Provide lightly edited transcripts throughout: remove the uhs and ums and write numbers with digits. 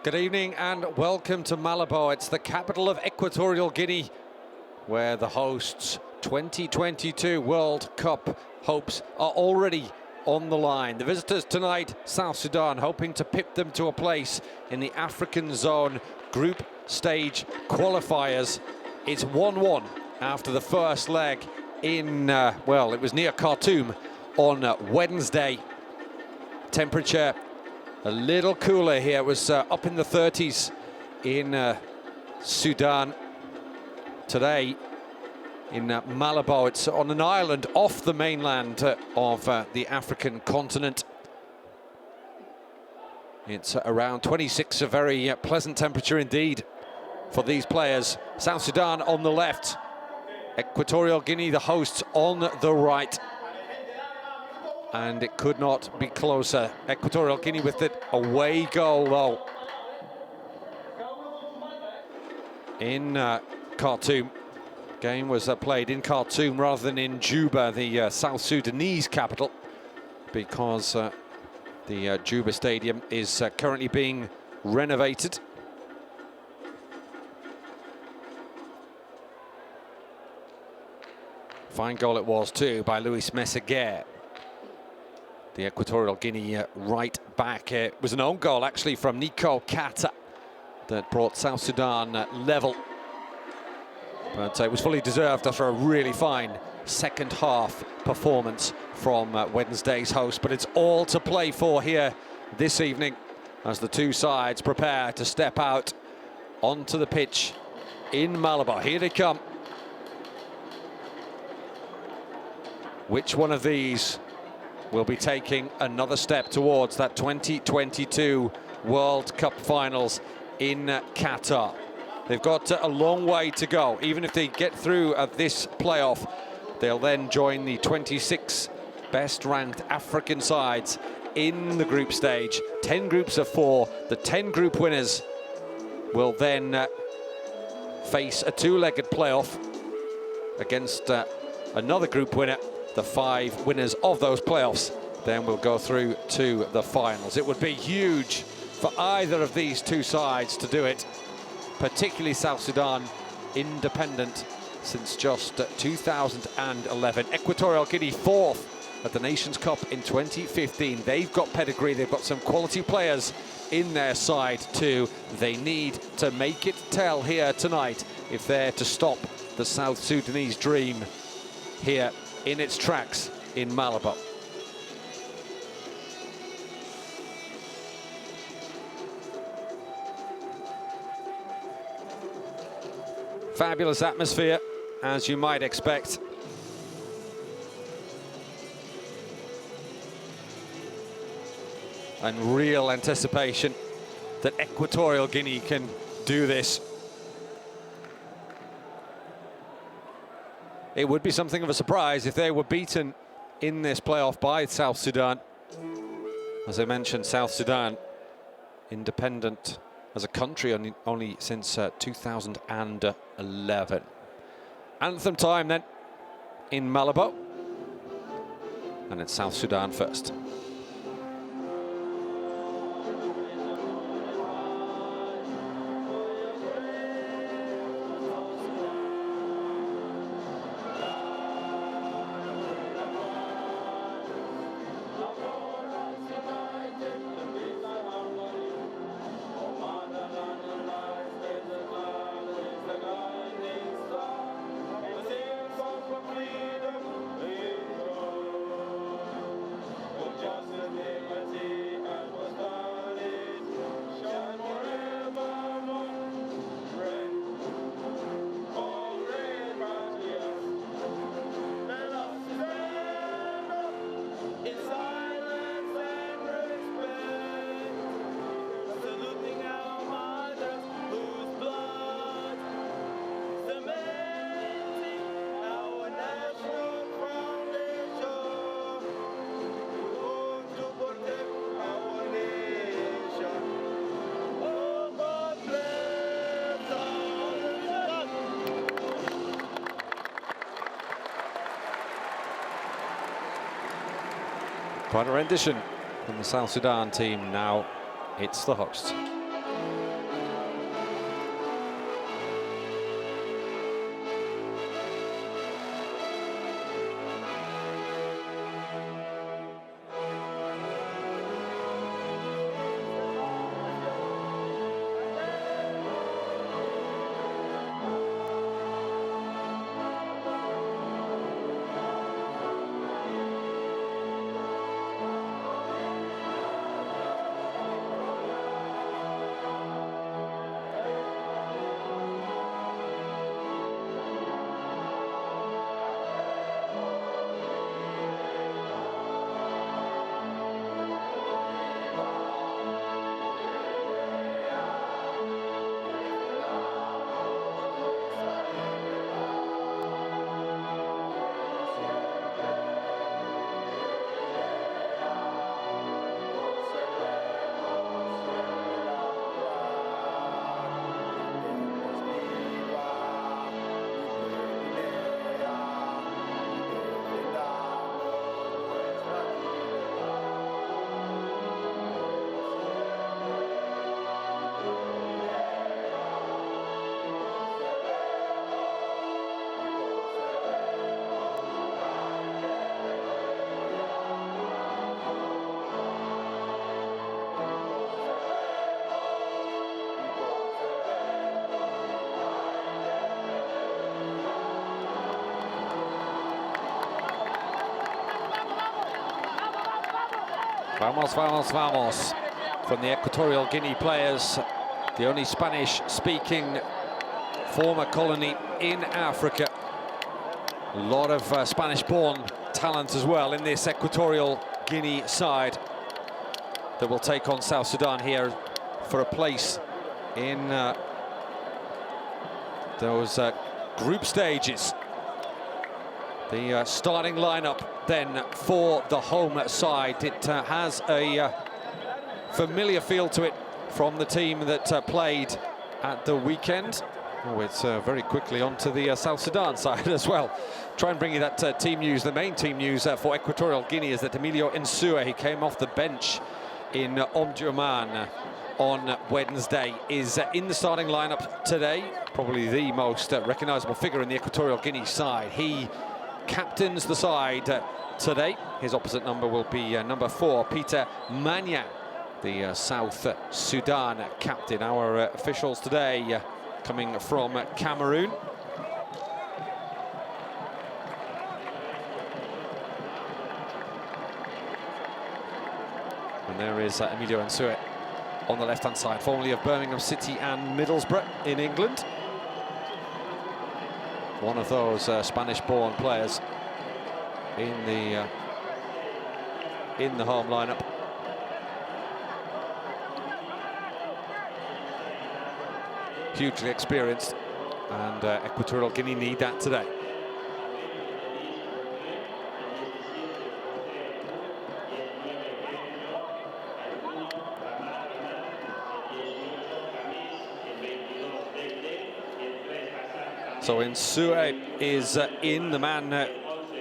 Good evening and welcome to Malabo. It's the capital of Equatorial Guinea, where the hosts' 2022 World Cup hopes are already on the line. The visitors tonight, South Sudan, hoping to pip them to a place in the African zone group stage qualifiers. It's 1-1 after the first leg in, well, it was near Khartoum on Wednesday. Temperature a little cooler here. It was up in the 30s in Sudan. Today in Malabo, it's on an island off the mainland of the African continent. It's around 26, a very pleasant temperature indeed for these players. South Sudan on the left, Equatorial Guinea, the hosts, on the right. And it could not be closer. Equatorial Guinea with it away goal, though, in Khartoum. Game was played in Khartoum rather than in Juba, the South Sudanese capital, because the Juba Stadium is currently being renovated. Fine goal it was too by Luis Meseguer, the Equatorial Guinea right back. It was an own goal actually from Nico Qatar that brought South Sudan level. But it was fully deserved after a really fine second half performance from Wednesday's host. But it's all to play for here this evening as the two sides prepare to step out onto the pitch in Malabo. Here they come. Which one of these will be taking another step towards that 2022 World Cup finals in Qatar? They've got a long way to go. Even if they get through this playoff, they'll then join the 26 best-ranked African sides in the group stage. 10 groups of 4. The 10 group winners will then face a two-legged playoff against another group winner. The 5 winners of those playoffs then will go through to the finals. It would be huge for either of these two sides to do it, particularly South Sudan, independent since just 2011. Equatorial Guinea 4th at the Nations Cup in 2015. They've got pedigree, they've got some quality players in their side too. They need to make it tell here tonight if they're to stop the South Sudanese dream here in its tracks in Malabo. Fabulous atmosphere, as you might expect. And real anticipation that Equatorial Guinea can do this. It would be something of a surprise if they were beaten in this playoff by South Sudan. As I mentioned, South Sudan, independent as a country only since 2011. Anthem time then in Malabo. And it's South Sudan first. Quite a rendition from the South Sudan team. Now it's the hosts. Vamos, vamos, vamos. From the Equatorial Guinea players, the only Spanish-speaking former colony in Africa. A lot of Spanish-born talent as well in this Equatorial Guinea side that will take on South Sudan here for a place in those group stages. The starting lineup then for the home side. It has a familiar feel to it from the team that played at the weekend. Oh, it's very quickly onto the South Sudan side as well. Try and bring you that team news. The main team news for Equatorial Guinea is that Emilio Nsue, he came off the bench in Omdurman on Wednesday, is in the starting lineup today. Probably the most recognisable figure in the Equatorial Guinea side. He captains the side today. His opposite number will be number 4, Peter Manya, the South Sudan captain. Our officials today coming from Cameroon. And there is Emilio Nsue on the left-hand side, formerly of Birmingham City and Middlesbrough in England. One of those Spanish-born players in the home lineup. Hugely experienced, and Equatorial Guinea need that today. So Nsue is in. The man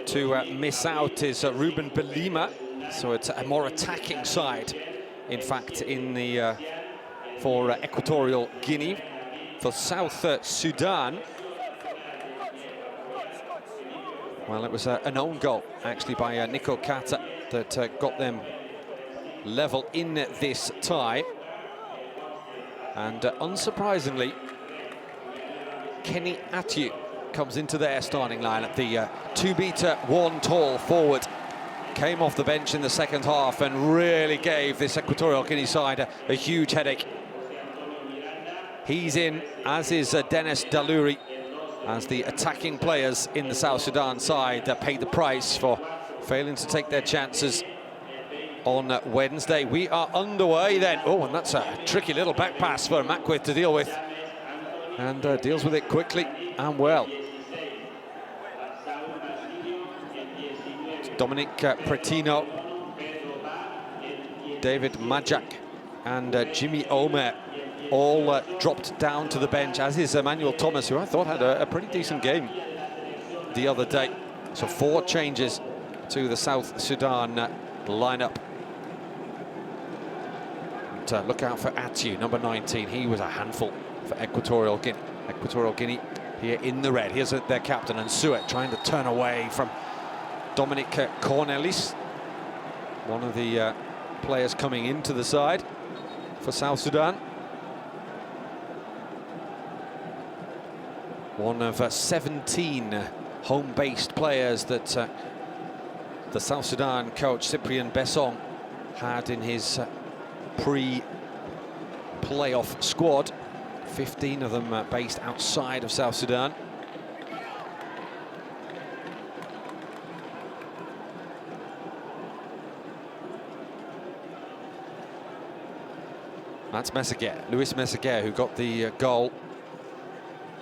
to miss out is Ruben Belima. So it's a more attacking side, in fact, in the for Equatorial Guinea. For South Sudan, well, it was an own goal, actually, by Nico Qatar that got them level in this tie. And unsurprisingly, Kenny Athiu comes into their starting lineup. The 2-meter, 1 tall forward came off the bench in the second half and really gave this Equatorial Guinea side a huge headache. He's in, as is Dennis Daluri, as the attacking players in the South Sudan side paid the price for failing to take their chances on Wednesday. We are underway then. Oh, and that's a tricky little back pass for Mackwith to deal with. And deals with it quickly and well. Dominic Pretino, David Majak and Jimmy Omer all dropped down to the bench, as is Emmanuel Thomas, who I thought had a pretty decent game the other day. So 4 changes to the South Sudan lineup. But, look out for Athiu, number 19. He was a handful for Equatorial Guinea. Equatorial Guinea here in the red. Here's their captain, Nsue, trying to turn away from Dominic Cornelis, one of the players coming into the side for South Sudan. One of 17 home-based players that the South Sudan coach Cyprien Bessong had in his pre-playoff squad. 15 of them based outside of South Sudan. That's Meseguer, Luis Meseguer, who got the goal.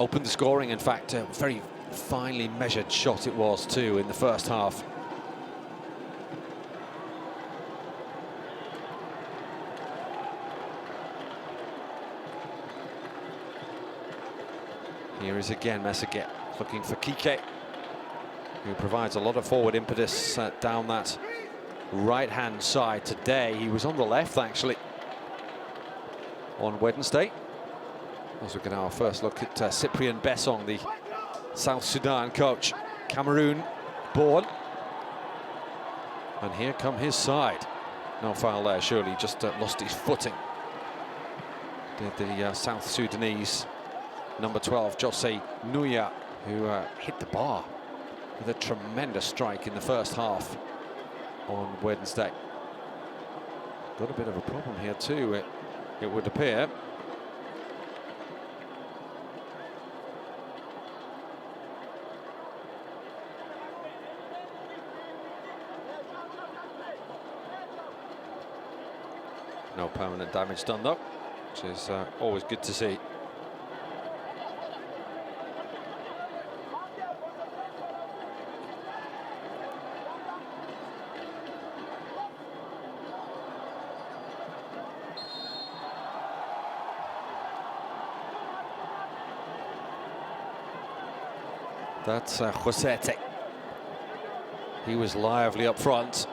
Opened the scoring, in fact. A very finely measured shot it was too in the first half. Here is again Meseguer looking for Kike, who provides a lot of forward impetus down that right-hand side today. He was on the left, actually, on Wednesday. As we get our first look at Cyprien Bessong, the South Sudan coach, Cameroon born. And here come his side. No foul there, surely, just lost his footing. Did the South Sudanese number 12, Jose Nuya, who hit the bar with a tremendous strike in the first half on Wednesday. got a bit of a problem here too, it would appear. No permanent damage done though, which is always good to see. That's Josete. He was lively up front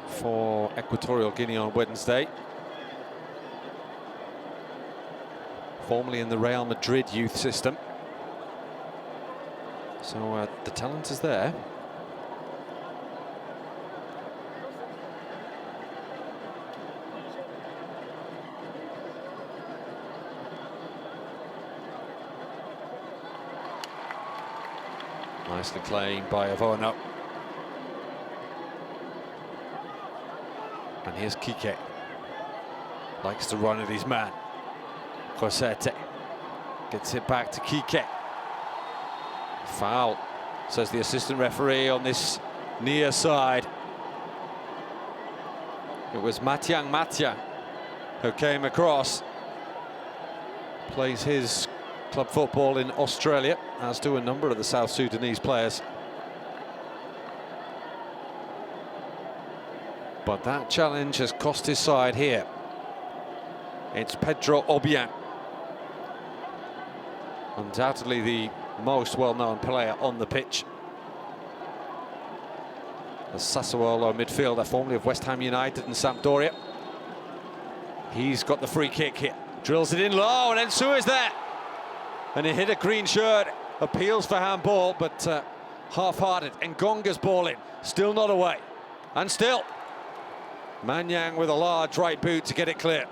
for Equatorial Guinea on Wednesday. Formerly in the Real Madrid youth system. So the talent is there. Nicely claimed by Avono. And here's Kike. Likes to run at his man. Josete gets it back to Kike. Foul, says the assistant referee on this near side. It was Matiang Matia who came across. Plays his club football in Australia, as do a number of the South Sudanese players. But that challenge has cost his side here. It's Pedro Obiang. Undoubtedly the most well-known player on the pitch. The Sassuolo midfielder, formerly of West Ham United and Sampdoria. He's got the free kick here. Drills it in low, and Ensue is there. And he hit a green shirt. Appeals for handball, but half-hearted. Ngonga's ball in. Still not away. And still. Manyang with a large right boot to get it clear.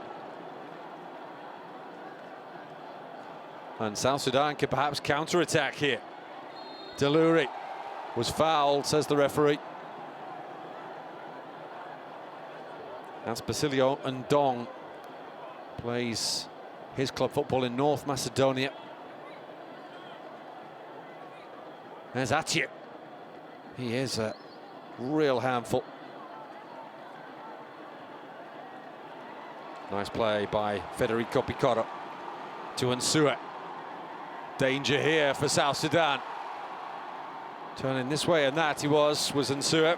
And South Sudan could perhaps counter-attack here. Deluri was fouled, says the referee. That's Basilio Ndong. Plays his club football in North Macedonia. There's Athieu. He is a real handful. Nice play by Federico Picotto to Ensue. Danger here for South Sudan. Turning this way and that he was Ensue.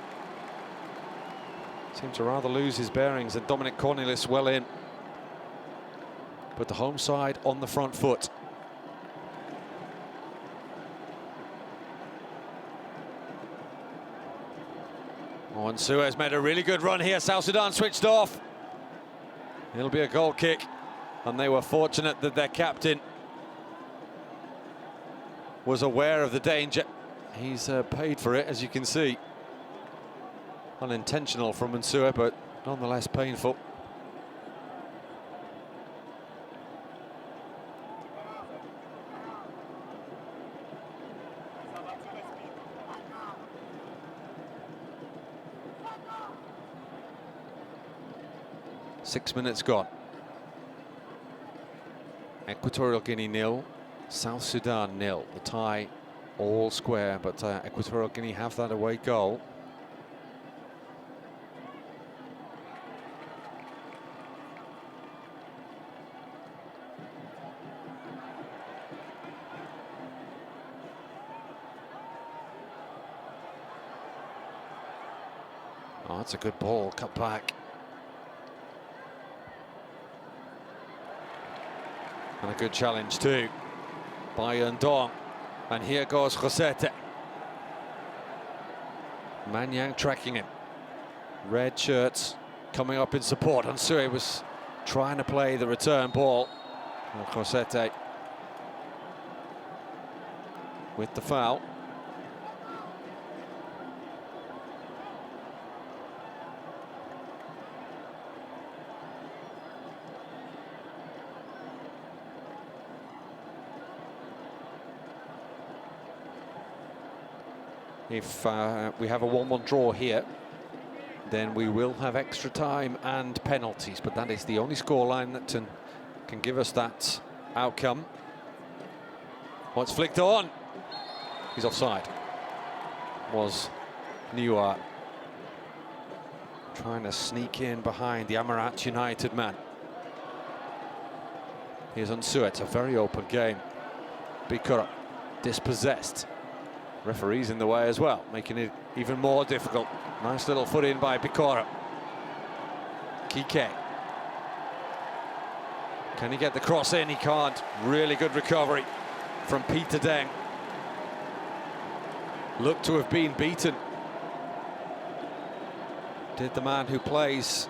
Seemed to rather lose his bearings, and Dominic Cornelis well in. But the home side on the front foot. Oh, Ensue has made a really good run here. South Sudan switched off. It'll be a goal kick, and they were fortunate that their captain was aware of the danger. He's paid for it, as you can see. Unintentional from Ensue, but nonetheless painful. Six minutes gone. Equatorial Guinea 0, South Sudan 0. The tie all square, but Equatorial Guinea have that away goal. Oh, that's a good ball, cut back. And a good challenge too by Ndong. And here goes Josete. Manyang tracking him. Red shirts coming up in support. Ensue was trying to play the return ball. And Josete with the foul. If we have a 1-1 draw here, then we will have extra time and penalties, but that is the only scoreline that can give us that outcome. What's flicked on? He's offside. Was Niwa trying to sneak in behind the Amarat United man. Here's Unsu. It's a very open game. Bikura dispossessed. Referee's in the way as well, making it even more difficult. Nice little foot in by Bikura. Kike. Can he get the cross in? He can't. Really good recovery from Peter Deng. Looked to have been beaten. Did the man who plays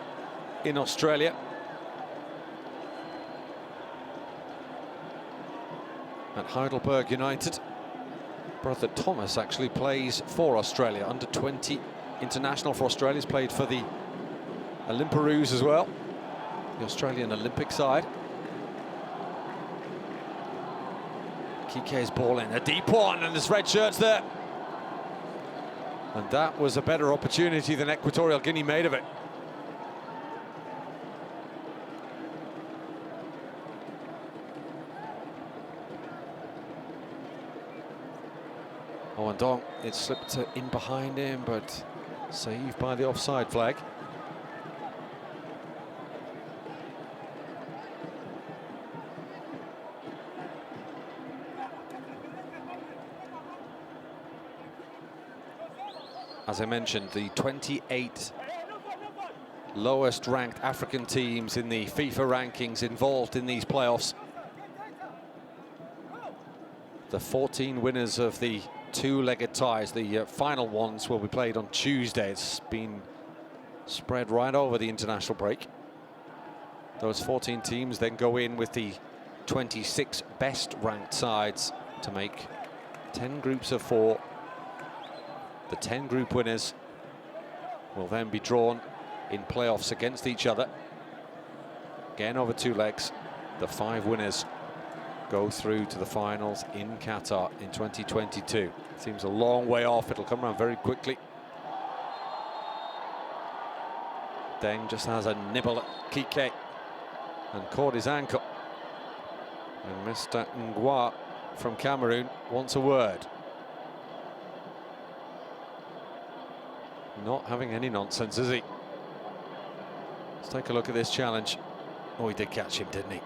in Australia. At Heidelberg United. Brother Thomas actually plays for Australia, under 20 international for Australia. He's played for the Olympiaroos as well, the Australian Olympic side. Kike's ball in, a deep one, and there's red shirts there. And that was a better opportunity than Equatorial Guinea made of it. Oh, and Dong, it slipped in behind him, but saved by the offside flag. As I mentioned, the 28 lowest ranked African teams in the FIFA rankings involved in these playoffs. The 14 winners of the two-legged ties, the final ones will be played on Tuesday. It's been spread right over the international break. Those 14 teams then go in with the 26 best ranked sides to make 10 groups of 4. The 10 group winners will then be drawn in playoffs against each other. Again over 2 legs. The 5 winners go through to the finals in Qatar in 2022. Seems a long way off. It'll come around very quickly. Deng just has a nibble at Kike and caught his ankle. And Mr. Ngwa from Cameroon wants a word. Not having any nonsense, is he? Let's take a look at this challenge. Oh, he did catch him, didn't he?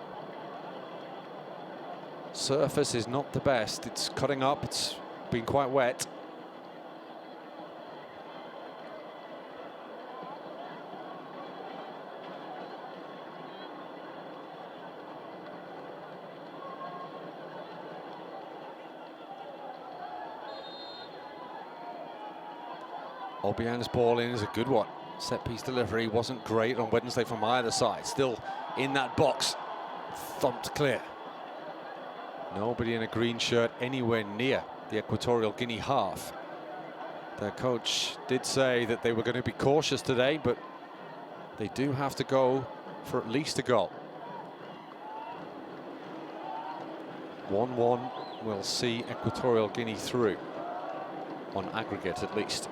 Surface is not the best. It's cutting up. It's been quite wet. Obiang's ball in is a good one. Set piece delivery wasn't great on Wednesday from either side. Still in that box. Thumped clear. Nobody in a green shirt anywhere near the Equatorial Guinea half. Their coach did say that they were going to be cautious today, but they do have to go for at least a goal. 1-1 will see Equatorial Guinea through, on aggregate at least.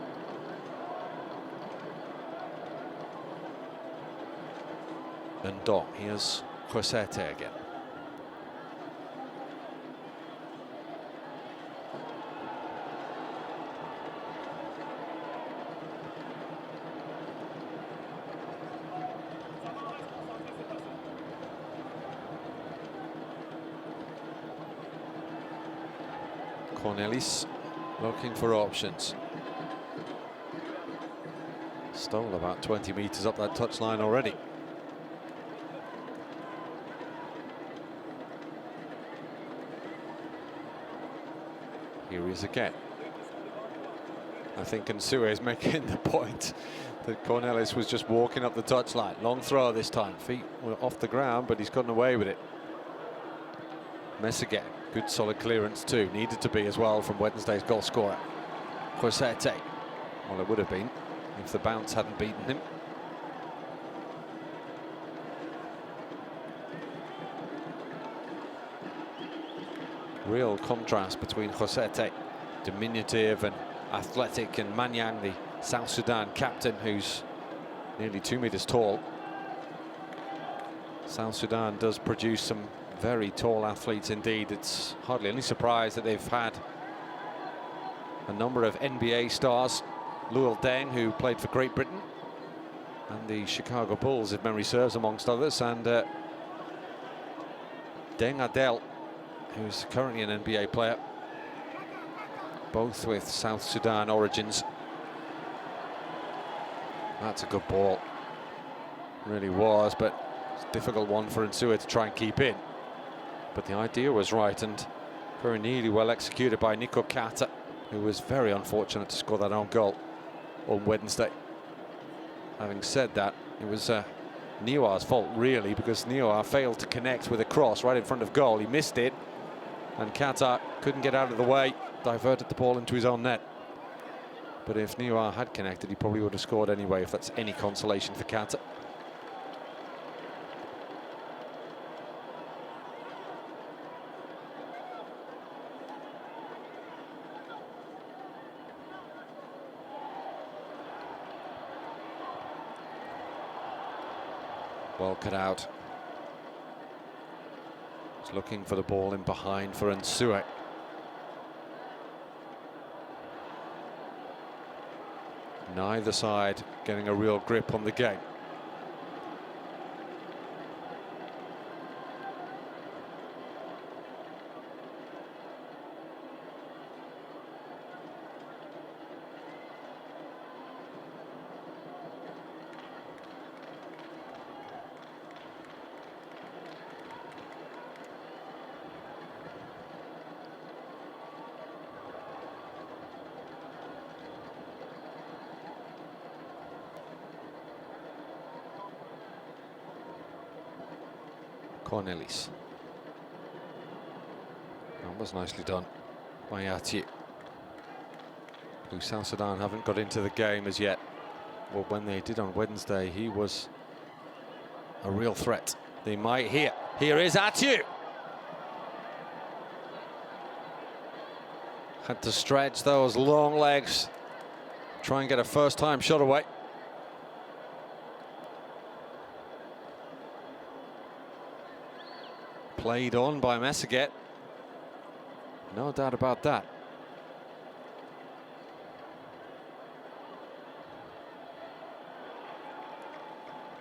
And Dong, here's Josete again. Cornelis looking for options. Stole about 20 meters up that touchline already. Here he is again. I think Nsue is making the point that Cornelis was just walking up the touchline. Long throw this time. Feet were off the ground, but he's gotten away with it. Mess again. Good solid clearance too. Needed to be as well from Wednesday's goal scorer. Josete. Well, it would have been if the bounce hadn't beaten him. Real contrast between Josete, diminutive and athletic, and Manyang, the South Sudan captain, who's nearly 2 meters tall. South Sudan does produce some very tall athletes indeed. It's hardly any surprise that they've had a number of NBA stars. Luol Deng, who played for Great Britain and the Chicago Bulls, if memory serves, amongst others, and Deng Adel, who's currently an NBA player, both with South Sudan origins. That's a good ball, really was, but it's a difficult one for Nsua to try and keep in. But the idea was right and very nearly well executed by Nico Kata, who was very unfortunate to score that own goal on Wednesday. Having said that, it was Niwa's fault really, because Niwa failed to connect with a cross right in front of goal. He missed it, and Kata couldn't get out of the way, diverted the ball into his own net. But if Niwa had connected, he probably would have scored anyway, if that's any consolation for Kata. Well cut out. He's looking for the ball in behind for Nsua. Neither side getting a real grip on the game. Cornelis. That was nicely done by Atiou, who South Sudan haven't got into the game as yet. Well, when they did on Wednesday, he was a real threat. They might here. Here is Atiou. Had to stretch those long legs, try and get a first-time shot away. Played on by Messaget. No doubt about that.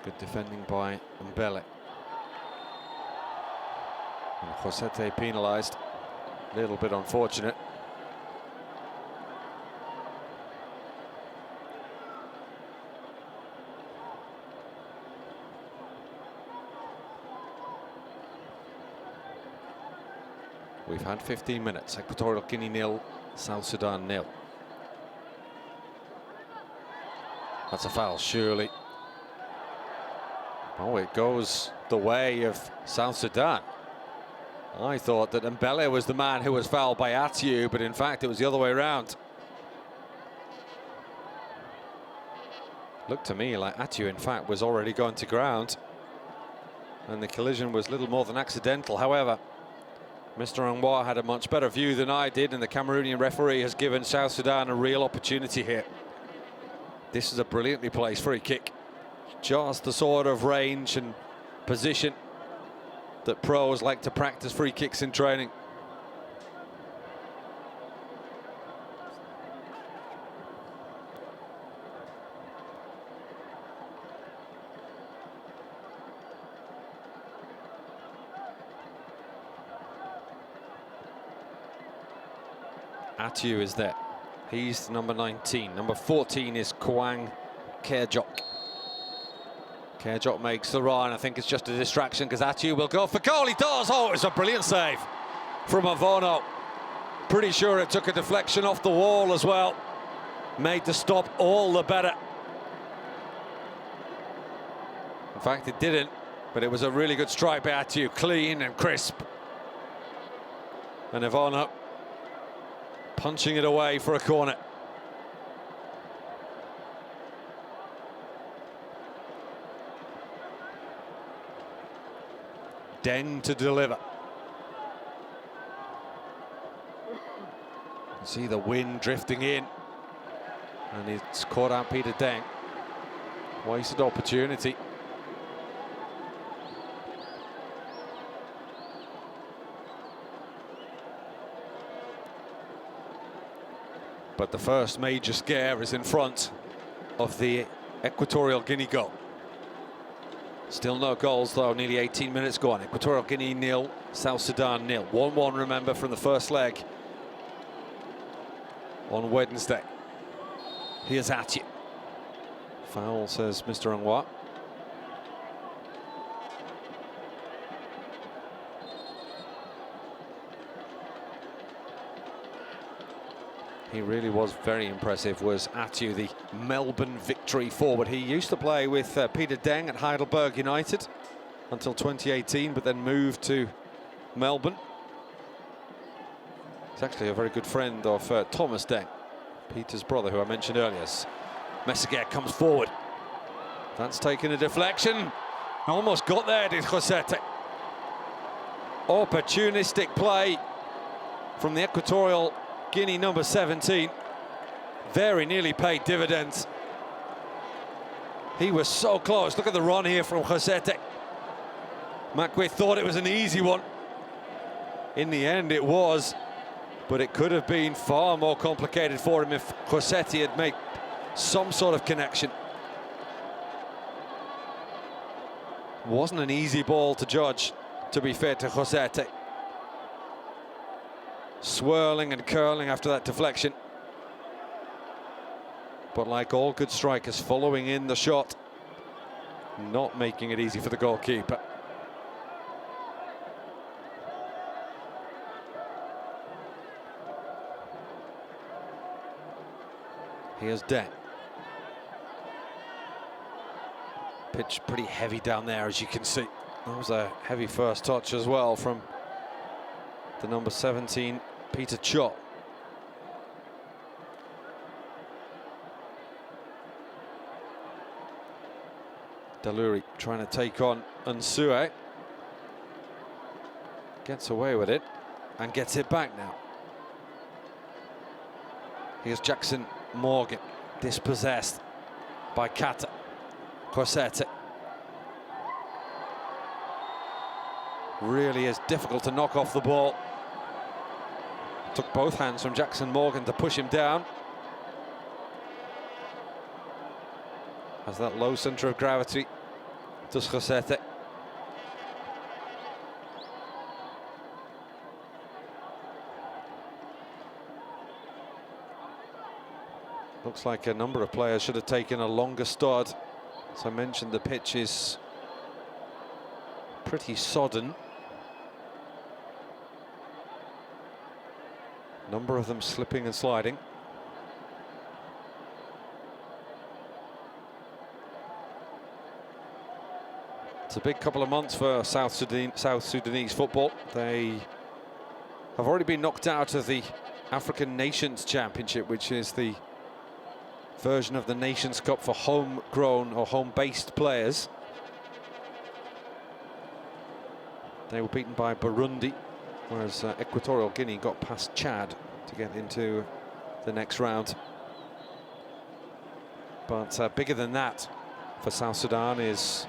Good defending by Mbele. And Josete penalised. A little bit unfortunate. We've had 15 minutes. Equatorial Guinea 0, South Sudan 0. That's a foul, surely. Oh, it goes the way of South Sudan. I thought that Mbele was the man who was fouled by Atiou, but in fact it was the other way around. Looked to me like Atiou, in fact, was already going to ground, and the collision was little more than accidental. However, Mr. Anwar had a much better view than I did, and the Cameroonian referee has given South Sudan a real opportunity here. This is a brilliantly placed free kick. Just the sort of range and position that pros like to practice free kicks in training. Atiou is there. He's number 19. Number 14 is Kwang Kerjok. Kerjok makes the run. I think it's just a distraction because Atiou will go for goal. He does. Oh, it's a brilliant save from Avono. Pretty sure it took a deflection off the wall as well. Made the stop all the better. In fact, it didn't, but it was a really good strike by Atiou. Clean and crisp. And Avono punching it away for a corner. Deng to deliver. See the wind drifting in, and it's caught out Peter Deng. Wasted opportunity. But the first major scare is in front of the Equatorial Guinea goal. Still no goals though, nearly 18 minutes gone. Equatorial Guinea 0, South Sudan 0. 1-1, remember, from the first leg on Wednesday. Here's Athieu. Foul, says Mr. Anwar. He really was very impressive, was Athieu, the Melbourne Victory forward. He used to play with Peter Deng at Heidelberg United until 2018, but then moved to Melbourne. He's actually a very good friend of Thomas Deng, Peter's brother, who I mentioned earlier. Meseguer comes forward. That's taken a deflection. Almost got there, did Josete. Opportunistic play from the Equatorial Guinea number 17. Very nearly paid dividends. He was so close. Look at the run here from Josete. Macque thought it was an easy one. In the end it was, but it could have been far more complicated for him if Josete had made some sort of connection. Wasn't an easy ball to judge, to be fair to Josete. Swirling and curling after that deflection. But like all good strikers, following in the shot, not making it easy for the goalkeeper. Here's Deng. Pitch pretty heavy down there, as you can see. That was a heavy first touch as well from the number 17, Peter Cho. Daluri trying to take on Nsue. Gets away with it and gets it back now. Here's Jackson Morgan, dispossessed by Qatar. Josete. Really is difficult to knock off the ball. Took both hands from Jackson Morgan to push him down. Has that low centre of gravity, does Josete. Looks like a number of players should have taken a longer start. As I mentioned, the pitch is pretty sodden. Number of them slipping and sliding. It's a big couple of months for South Sudanese football. They have already been knocked out of the African Nations Championship, which is the version of the Nations Cup for homegrown or home-based players. They were beaten by Burundi, whereas Equatorial Guinea got past Chad to get into the next round. But bigger than that for South Sudan is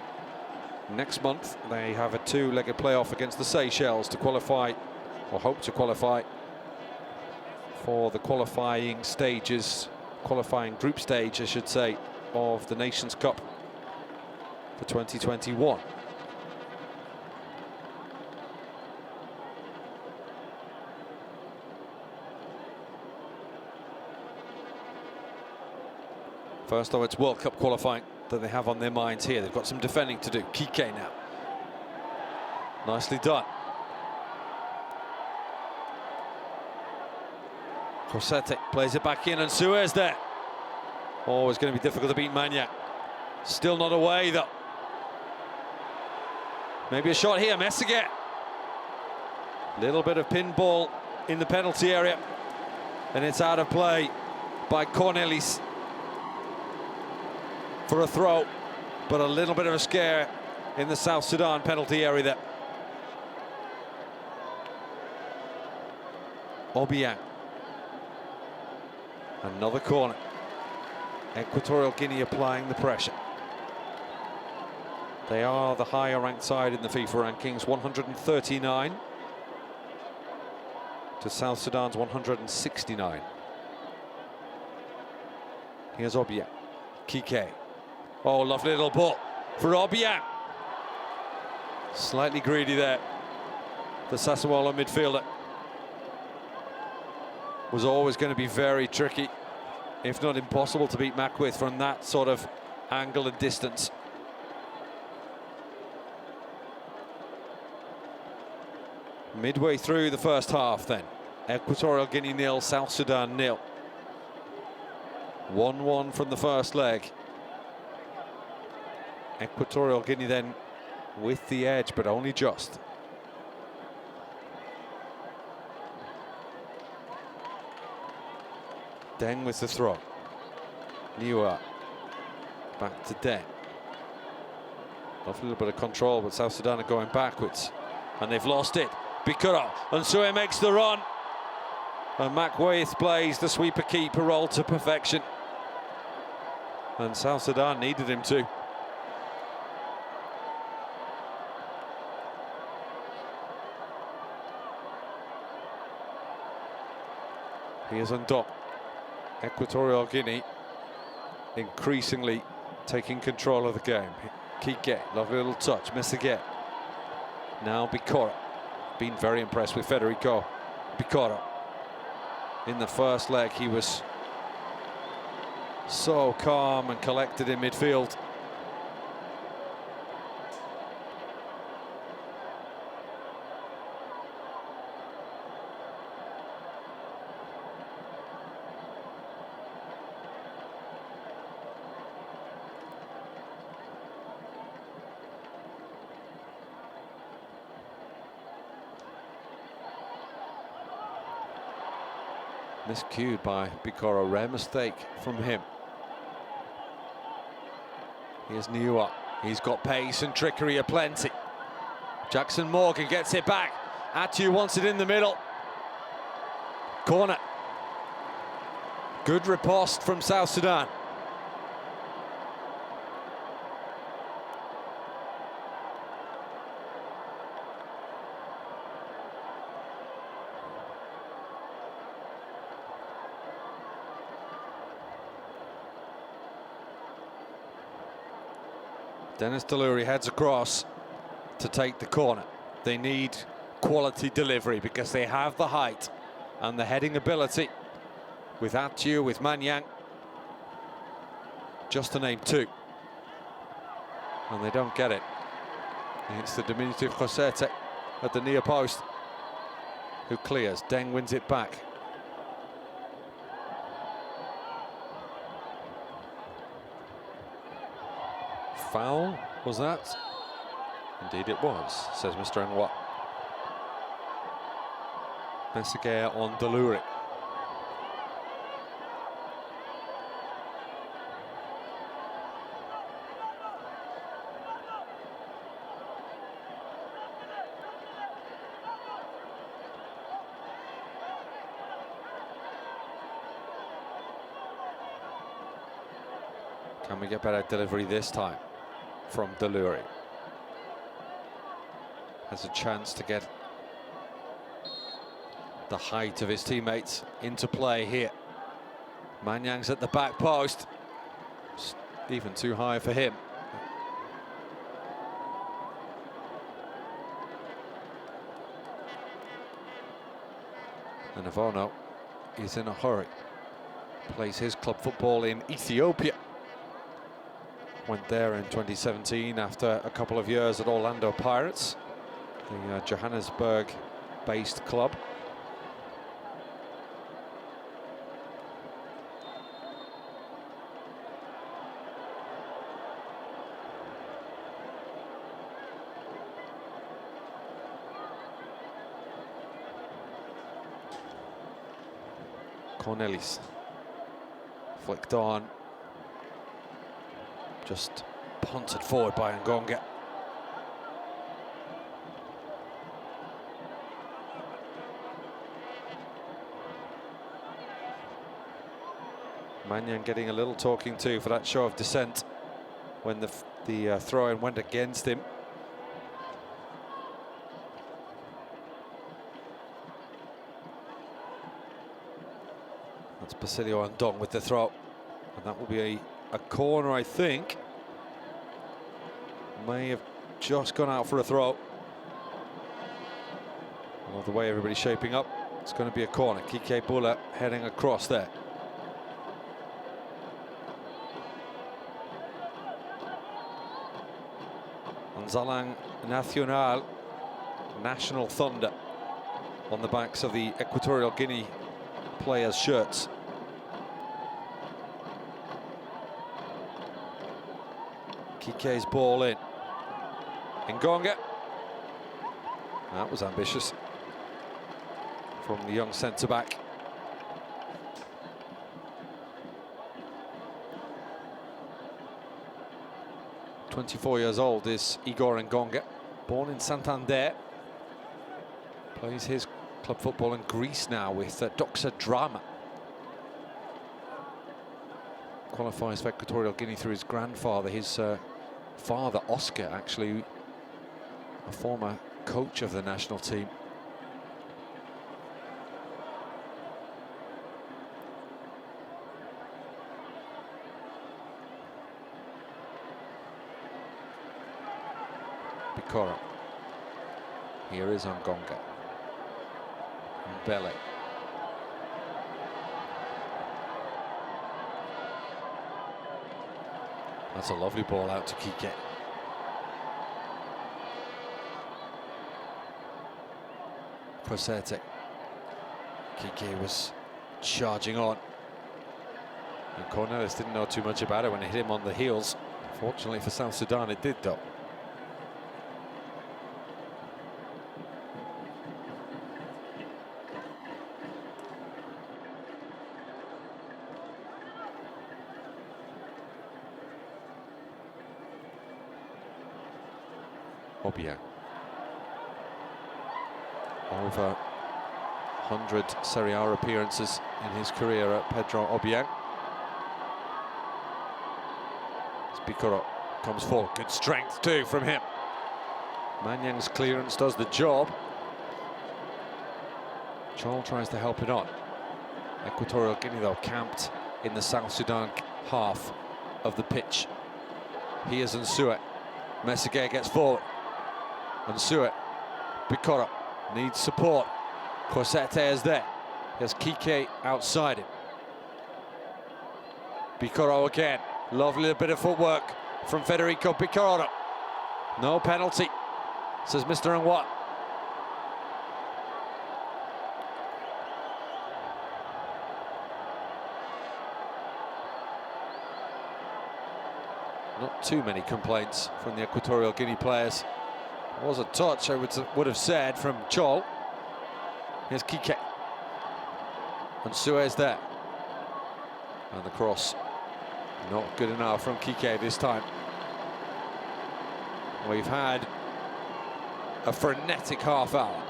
next month. They have a two-legged playoff against the Seychelles to qualify, or hope to qualify, for the qualifying group stage, I should say, of the Nations Cup for 2021. First, though, it's World Cup qualifying that they have on their minds here. They've got some defending to do. Kike now. Nicely done. Josete plays it back in, and Suez there. Oh, it's going to be difficult to beat Magnac. Still not away, though. Maybe a shot here, Meseguer. Little bit of pinball in the penalty area, and it's out of play by Cornelis for a throw, but a little bit of a scare in the South Sudan penalty area there. Obiang. Another corner. Equatorial Guinea applying the pressure. They are the higher ranked side in the FIFA rankings, 139 to South Sudan's 169. Here's Obiang, Kike. Oh, lovely little ball for Obiang. Slightly greedy there. The Sassuolo midfielder was always going to be very tricky, if not impossible, to beat Makwith from that sort of angle and distance. Midway through the first half then, Equatorial Guinea 0, South Sudan 0. 1-1 from the first leg. Equatorial Guinea then with the edge, but only just. Deng with the throw. Niwa back to Deng. Lovely little bit of control, but South Sudan are going backwards, and they've lost it. Bikura, and Sue makes the run. And Makwith plays the sweeper keeper role to perfection. And South Sudan needed him to. Here's Ndo. Equatorial Guinea increasingly taking control of the game. Kike, lovely little touch. Messeguet. Now Bikora. Been very impressed with Federico Bikora. In the first leg, he was so calm and collected in midfield. Miscued by Bikora, rare mistake from him. Here's Niwa. He's got pace and trickery aplenty. Jackson Morgan gets it back. Atu wants it in the middle. Corner. Good riposte from South Sudan. Dennis Deluri heads across to take the corner. They need quality delivery because they have the height and the heading ability with Atu, with Manyang, just to name two. And they don't get it. It's the diminutive Josete at the near post who clears. Deng wins it back. Foul, was that? Indeed it was, says Mr. Anwa. Messeguet on Deluri. Can we get better delivery this time from Deluri? Has a chance to get the height of his teammates into play here. Manyang's at the back post. Even too high for him. And Avono is in a hurry. Plays his club football in Ethiopia. Went there in 2017 after a couple of years at Orlando Pirates, the Johannesburg-based club. Cornelis flicked on. Just punted forward by Ngonga. Manyang getting a little talking to for that show of dissent when the The throw-in went against him. That's Basilio Andong with the throw. And that will be a corner, I think. May have just gone out for a throw. Well, the way everybody's shaping up, it's going to be a corner. Kike Bula heading across there. Zalang Nacional, National Thunder, on the backs of the Equatorial Guinea players' shirts. Kike's ball in. Ngonga. That was ambitious from the young centre-back. "24 years old is Igor Ngonga, born in Santander. Plays his club football in Greece now with Doxa Drama. Qualifies for Equatorial Guinea through his grandfather. His father, Oscar, actually a former coach of the national team. Bikoro. Here is Ngonga. Mbele. That's a lovely ball out to Kike. Prosete. Kike was charging on. And Cornelis didn't know too much about it when it hit him on the heels. Fortunately for South Sudan, it did though. Obiang. Over 100 Serie A appearances in his career, Pedro Obiang. Bikoro comes forward. Good strength too from him. Manyang's clearance does the job. Chol tries to help it on. Equatorial Guinea though camped in the South Sudan half of the pitch. Here's Nsue. Messigay gets forward. Nsue. Bikoro needs support. Prosete is there. There's Kike outside him. Bikoro again. Lovely bit of footwork from Federico Bikoro. No penalty, says Mr. Nwa. Not too many complaints from the Equatorial Guinea players. It was a touch, I would have said, from Chol. Here's Kike. And Suez there. And the cross, not good enough from Kike this time. We've had a frenetic half hour.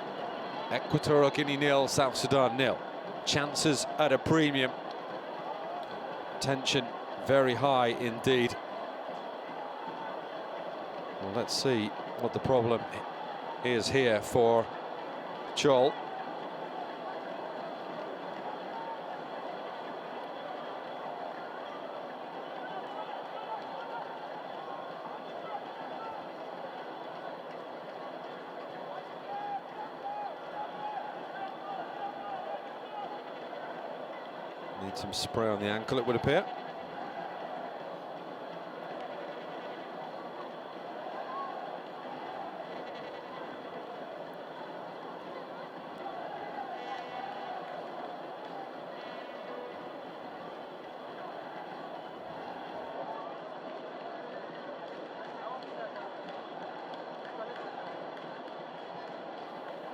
Equatorial Guinea 0, South Sudan 0. Chances at a premium. Tension very high indeed. Well, let's see what the problem is here for Chol. Need some spray on the ankle, it would appear.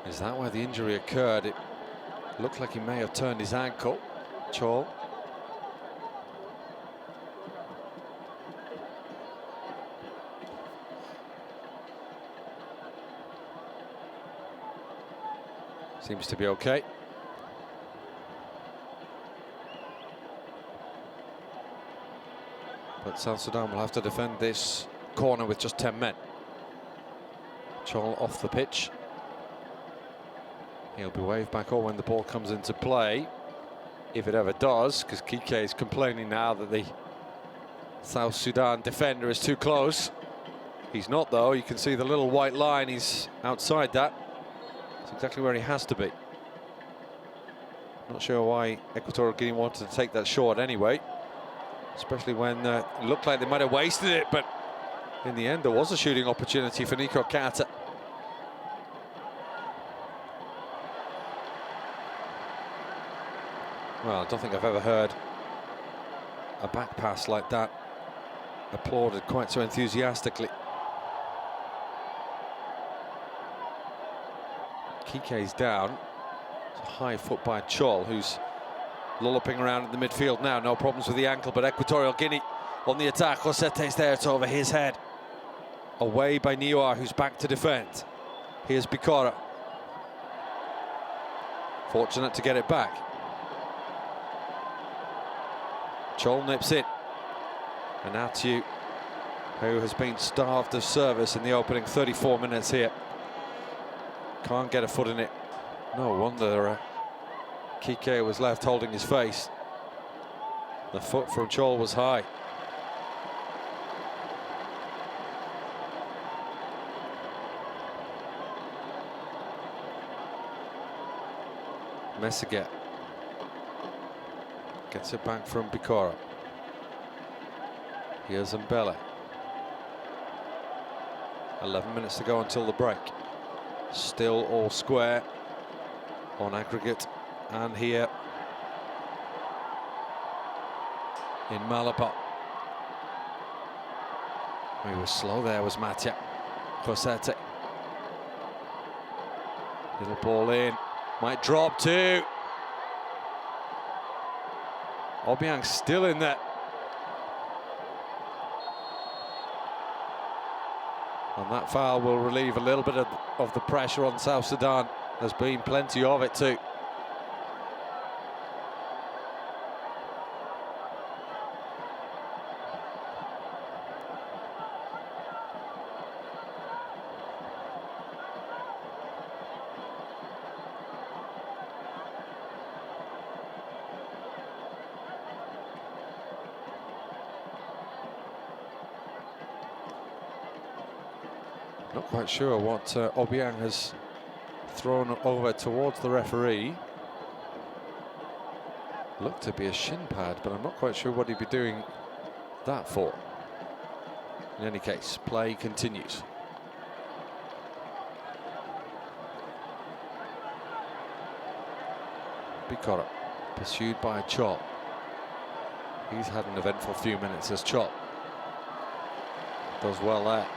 Is that where the injury occurred? It looked like he may have turned his ankle. Chol. Seems to be okay. But South Sudan will have to defend this corner with just 10 men. Chol off the pitch. He'll be waved back on when the ball comes into play, if it ever does, because Kike is complaining now that the South Sudan defender is too close. He's not, though. You can see the little white line. He's outside that. It's exactly where he has to be. Not sure why Equatorial Guinea wanted to take that short anyway, especially when it looked like they might have wasted it, but in the end there was a shooting opportunity for Nico Carter. Well, I don't think I've ever heard a back pass like that applauded quite so enthusiastically. Kike's down. It's a high foot by Chol, who's lolloping around in the midfield now. No problems with the ankle, but Equatorial Guinea on the attack. Josete's there, it's over his head. Away by Niwa, who's back to defend. Here's Bikora. Fortunate to get it back. Chol nips it. And Atu, who has been starved of service in the opening 34 minutes here, can't get a foot in it. No wonder Kike was left holding his face. The foot from Chol was high. Messiget gets it back from Bikora. Here's Mbele. 11 minutes to go until the break. Still all square on aggregate, and here in Malabar. He was slow there, was Matia. Josete. Little ball in. Might drop too. Obiang still in there. And that foul will relieve a little bit of the pressure on South Sudan. There's been plenty of it too. Not quite sure what Obiang has thrown over towards the referee. Looked to be a shin pad, but I'm not quite sure what he'd be doing that for. In any case, play continues. Bikora, pursued by Chol. He's had an eventful few minutes as Chol does well there.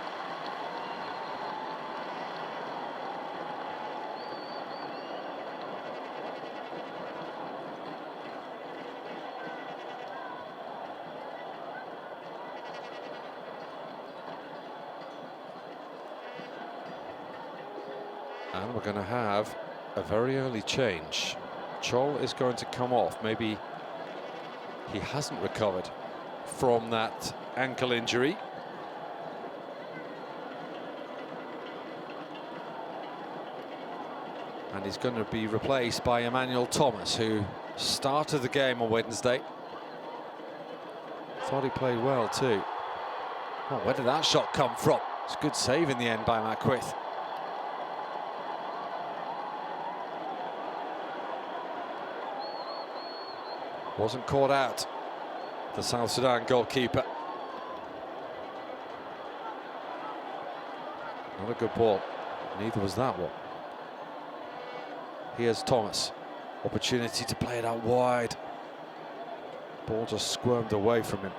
And we're going to have a very early change. Chol is going to come off. Maybe he hasn't recovered from that ankle injury. And he's going to be replaced by Emmanuel Thomas, who started the game on Wednesday. Thought he played well too. Oh, where did that shot come from? It's a good save in the end by Maquith. Wasn't caught out, the South Sudan goalkeeper. Not a good ball, neither was that one. Here's Thomas, opportunity to play it out wide. Ball just squirmed away from him.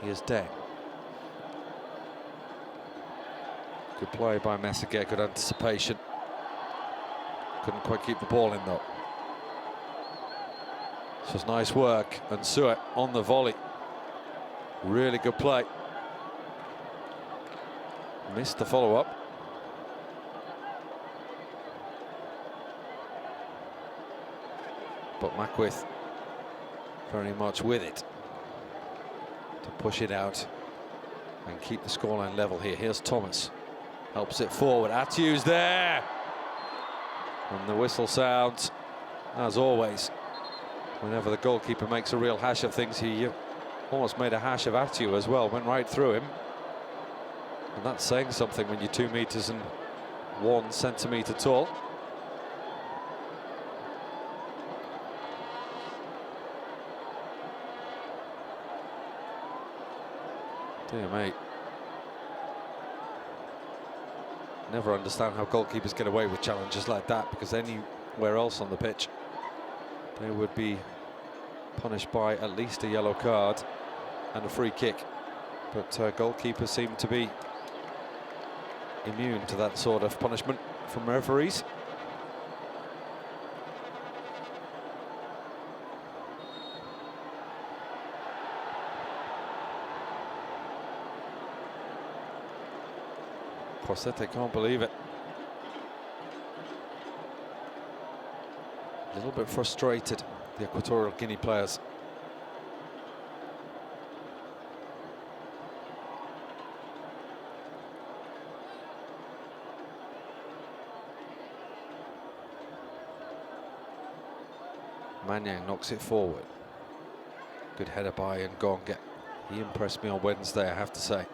Here's Deng. Good play by Messiget, good anticipation. Couldn't quite keep the ball in though. This was nice work, and Suet on the volley. Really good play. Missed the follow-up. But Maquith very much with it to push it out and keep the scoreline level here. Here's Thomas, helps it forward. Atiu's there, and the whistle sounds, as always. Whenever the goalkeeper makes a real hash of things, he almost made a hash of Atiu as well, went right through him. And that's saying something when you're 2 meters and 1 centimeter tall. Dear mate. Never understand how goalkeepers get away with challenges like that, because anywhere else on the pitch they would be punished by at least a yellow card and a free kick. But goalkeepers seem to be immune to that sort of punishment from referees. Crossette can't believe it. A little bit frustrated, the Equatorial Guinea players. Manyang knocks it forward. Good header by Ngonga. He impressed me on Wednesday, I have to say.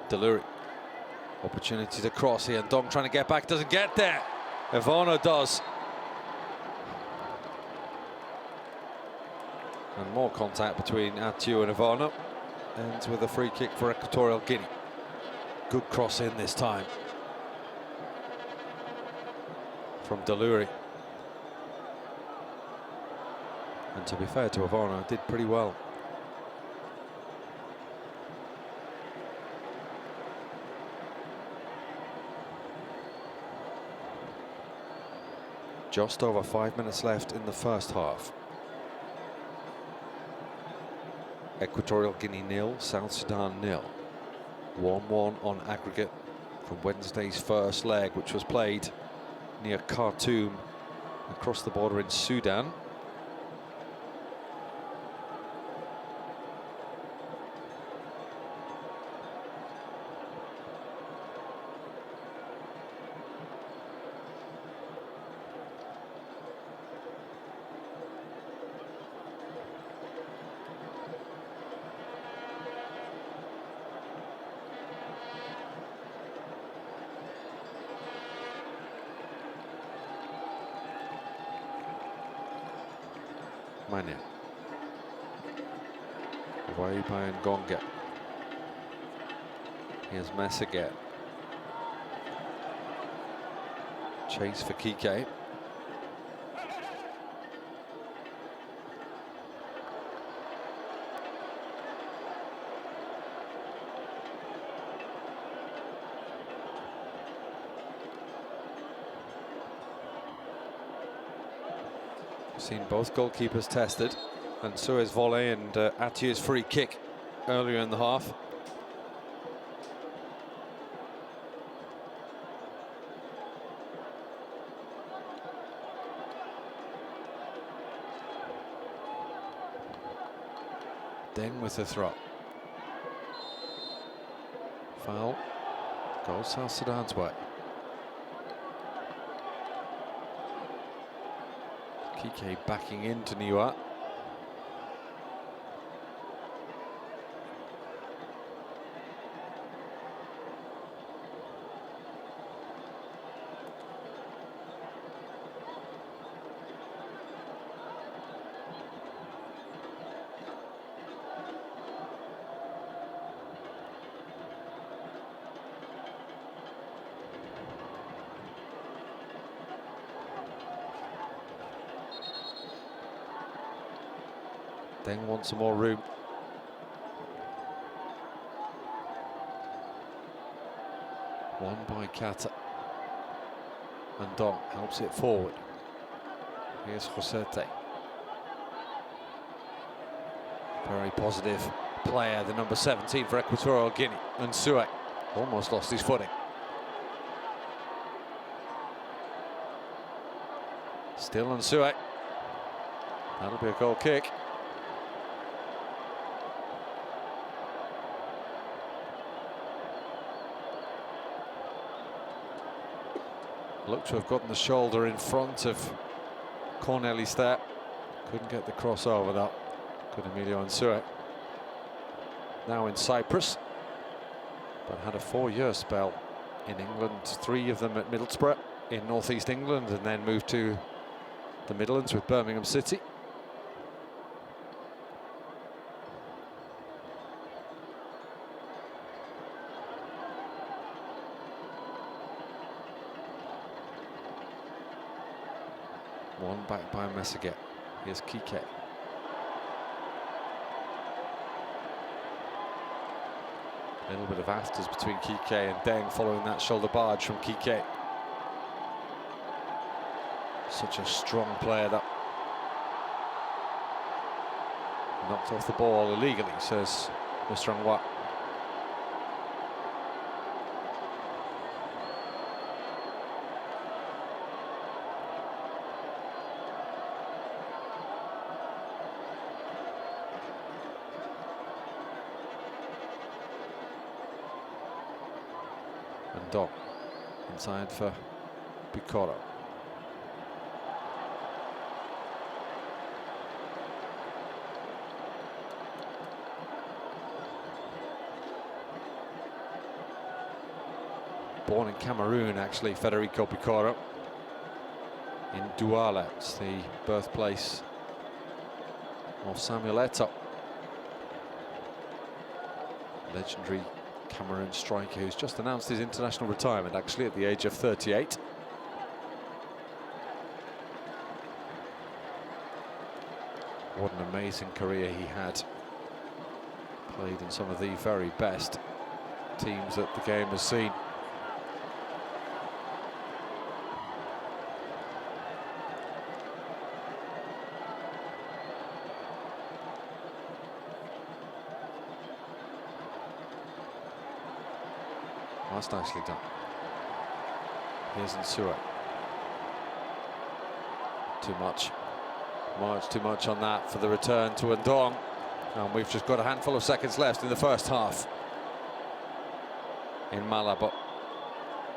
Deluri, opportunity to cross here. Dong trying to get back, doesn't get there. Ivano does. And more contact between Atiu and Ivano. Ends with a free kick for Equatorial Guinea. Good cross in this time from Deluri. And to be fair to Ivano, did pretty well. Just over 5 minutes left in the first half. Equatorial Guinea 0, South Sudan 0. 1-1 on aggregate from Wednesday's first leg, which was played near Khartoum across the border in Sudan. Manya. Away by Ngonga. Here's Mess again. Chase for Kike. Seen both goalkeepers tested, and Suez volley and Atiu's free kick earlier in the half. Deng with the throw. Foul. Goes South Sudan's way. Kike backing into Niwa. Deng wants some more room. One by Qatar. And Dong helps it forward. Here's Josete. Very positive player, the number 17 for Equatorial Guinea. And Suek almost lost his footing. Still on Suek. That'll be a goal kick. Looked to have gotten the shoulder in front of Cornelis there. Couldn't get the crossover though. Good Emilio Nsue. Now in Cyprus, but had a 4-year spell in England, 3 of them at Middlesbrough in northeast England, and then moved to the Midlands with Birmingham City. One back by Messaget. Here's Kike. A little bit of afters between Kike and Deng following that shoulder barge from Kike. Such a strong player that knocked off the ball illegally, says Mr. Anwar. And Dom inside for Picoro. Born in Cameroon, actually, Federico Picoro. In Douala, it's the birthplace of Samuel Eto'o, legendary Cameroon striker who's just announced his international retirement, actually, at the age of 38. What an amazing career he had. Played in some of the very best teams that the game has seen. That's nicely done. Here's Nsue. Too much. Too much on that for the return to Ndong. And we've just got a handful of seconds left in the first half. In Malabo.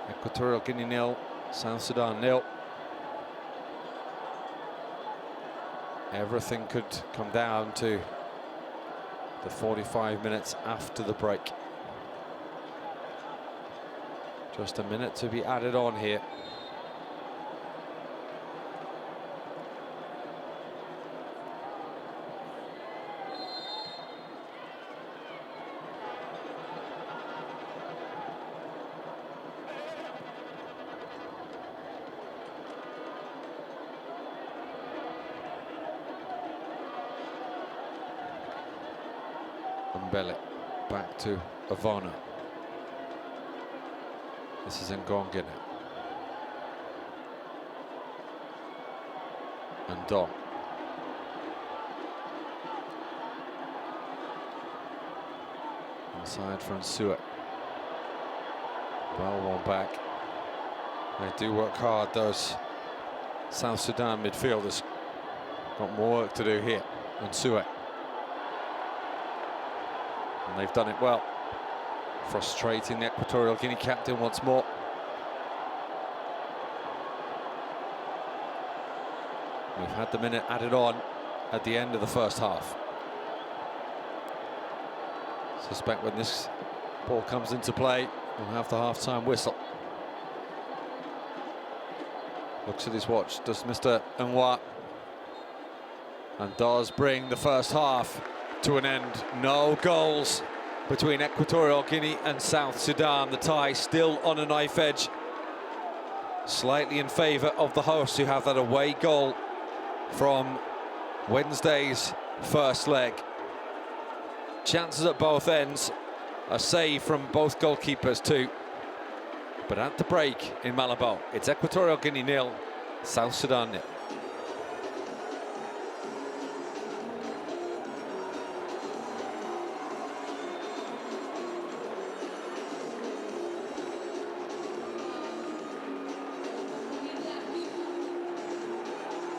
Equatorial Guinea 0, South Sudan 0. Everything could come down to the 45 minutes after the break. Just a minute to be added on here. Mbele back to Avona. This is Ngongene. And Dom. Inside for Nsue. Well, one back. They do work hard, those South Sudan midfielders. Got more work to do here. Nsue. And they've done it well. Frustrating the Equatorial Guinea captain once more. We've had the minute added on at the end of the first half. Suspect when this ball comes into play, we'll have the half-time whistle. Looks at his watch, does Mr. Anwar, and does bring the first half to an end. No goals between Equatorial Guinea and South Sudan. The tie still on a knife edge, slightly in favour of the hosts, who have that away goal from Wednesday's first leg. Chances at both ends, a save from both goalkeepers too. But at the break in Malabo, it's Equatorial Guinea 0, South Sudan 0.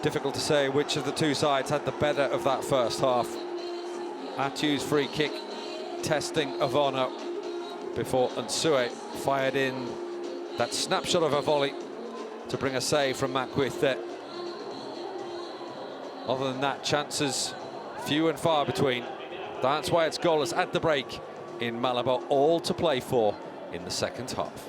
Difficult to say which of the two sides had the better of that first half. Atu's free kick testing Avona before Nsue fired in that snapshot of a volley to bring a save from Makwith there. Other than that, chances few and far between. That's why it's goalless at the break in Malabo, all to play for in the second half.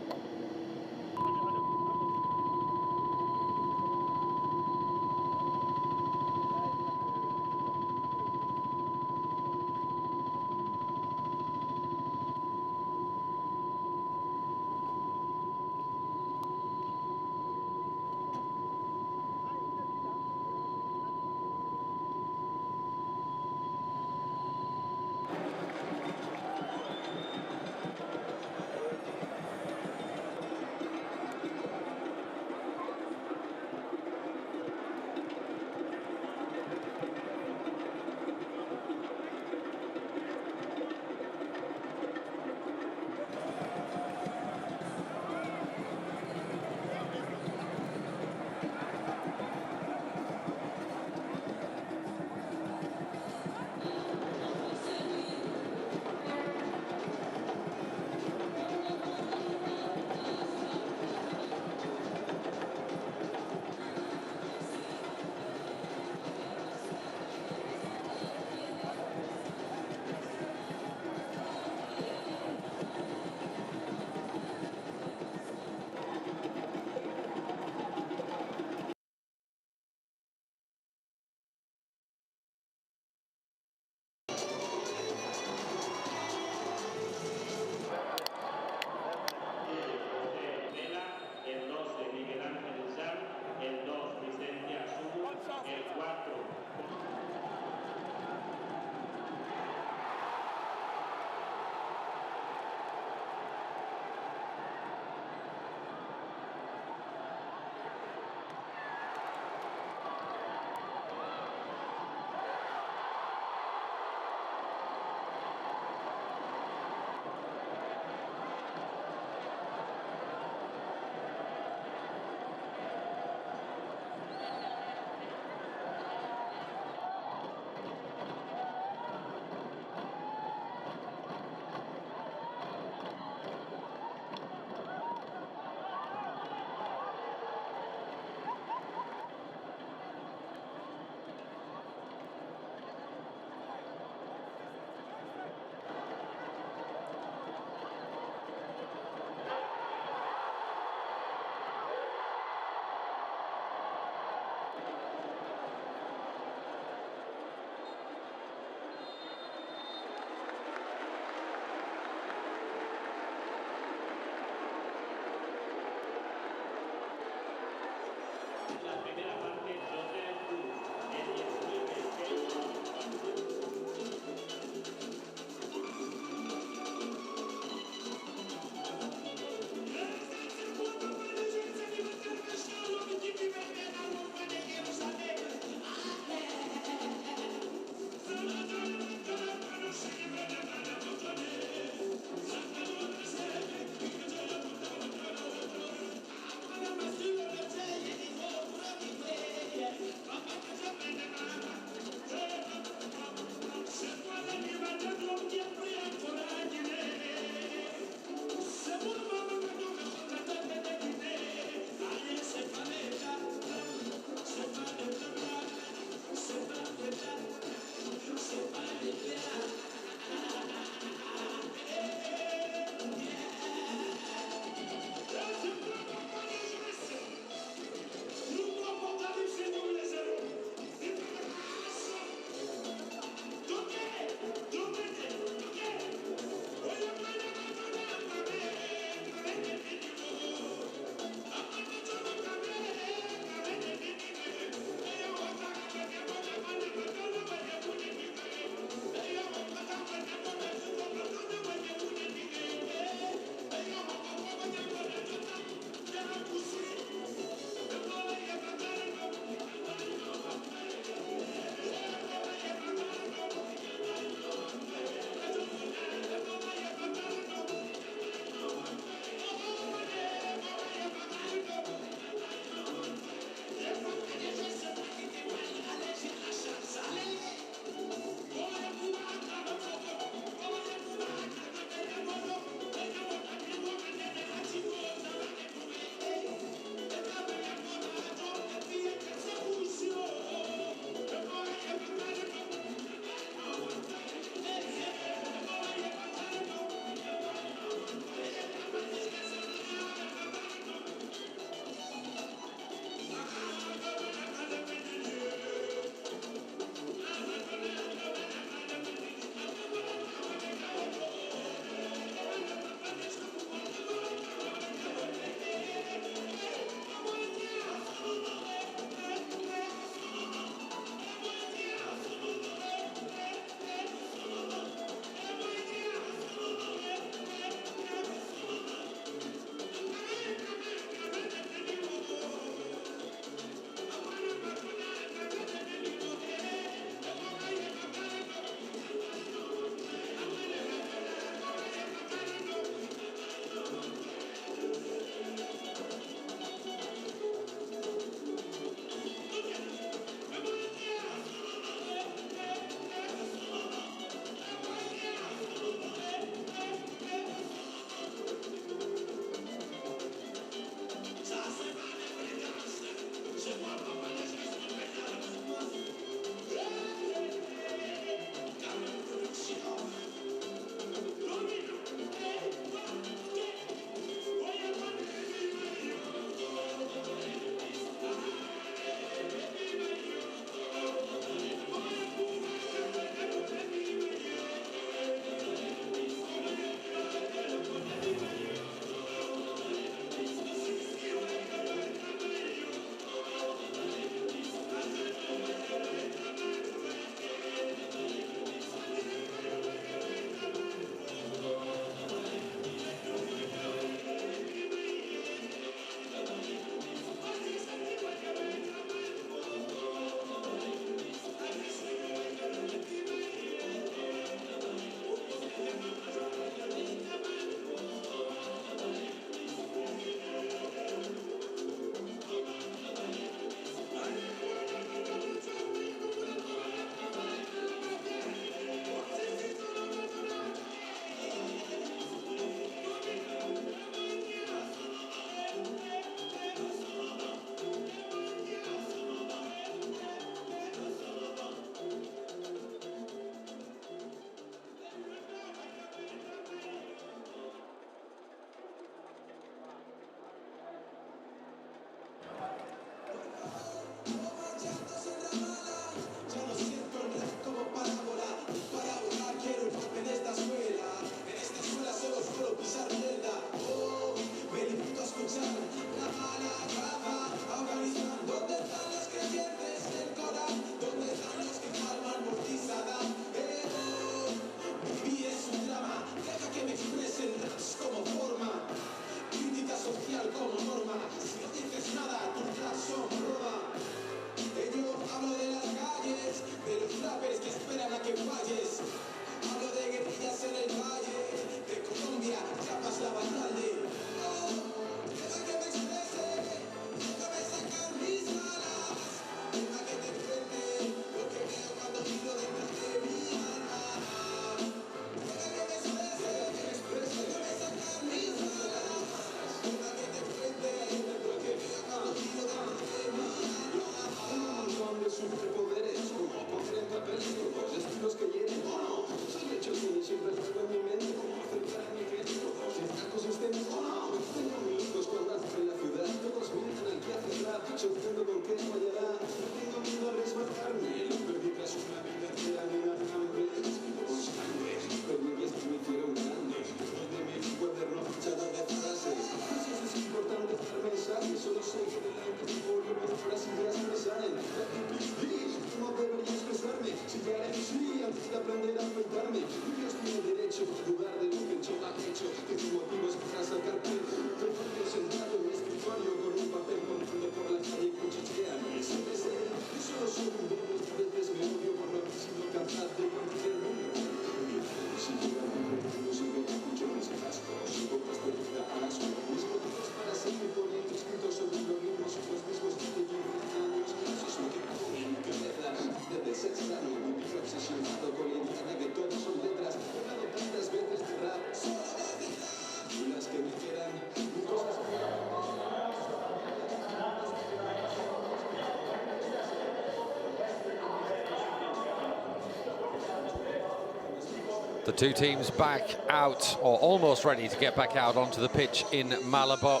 The two teams back out, or almost ready to get back out onto the pitch in Malabo.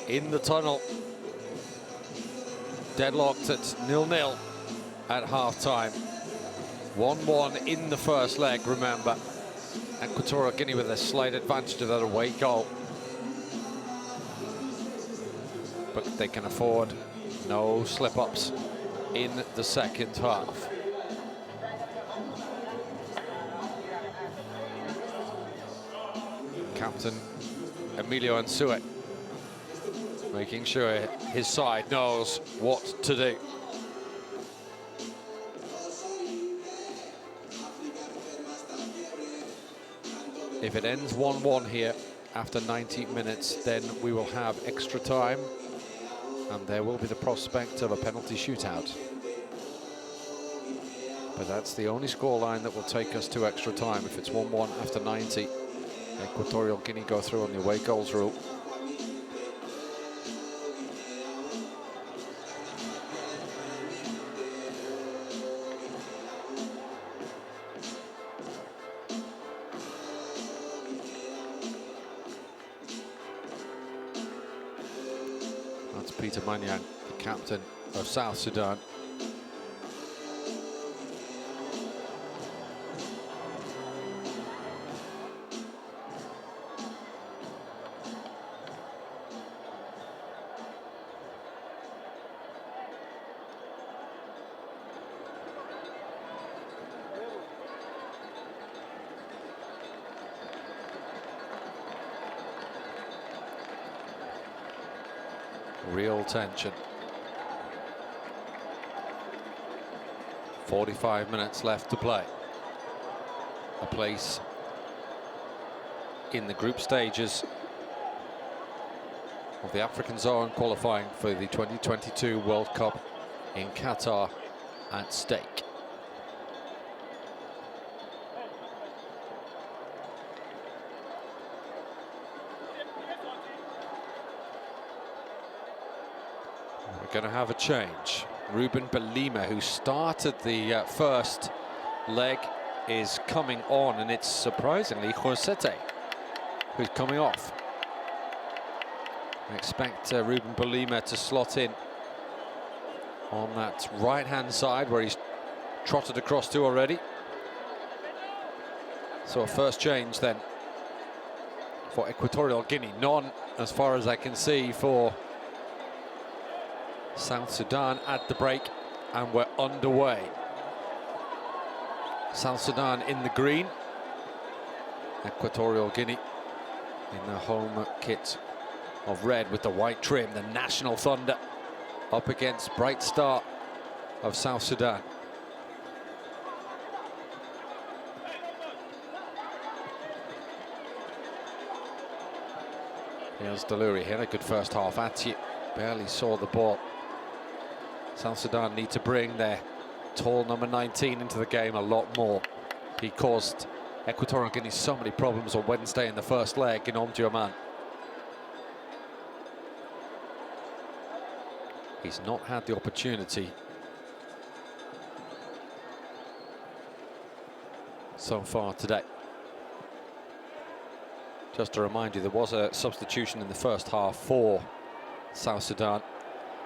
In the tunnel. Deadlocked at 0-0 at half-time. 1-1 in the first leg, remember. Equatorial Guinea with a slight advantage of that away goal. But they can afford no slip-ups in the second half. Captain Emilio Nsue making sure his side knows what to do. If it ends 1-1 here after 90 minutes, then we will have extra time and there will be the prospect of a penalty shootout. But that's the only scoreline that will take us to extra time. If it's 1-1 after 90, Equatorial Guinea go through on the away goals rule. That's Peter Manyang, the captain of South Sudan. Real tension. 45 minutes left to play. A place in the group stages of the African zone qualifying for the 2022 World Cup in Qatar at stake. We're going to have a change. Ruben Belima, who started the first leg, is coming on, and it's surprisingly Josete who's coming off. I expect Ruben Belima to slot in on that right-hand side where he's trotted across to already. So a first change then for Equatorial Guinea. None, as far as I can see, for South Sudan at the break, and we're underway. South Sudan in the green, Equatorial Guinea in the home kit of red with the white trim, the national thunder up against Bright Star of South Sudan. Here's Deluri, he had a good first half. Ati barely saw the ball. South Sudan need to bring their tall number 19 into the game a lot more. He caused Equatorial Guinea so many problems on Wednesday in the first leg in Omdurman. He's not had the opportunity so far today. Just to remind you, there was a substitution in the first half for South Sudan.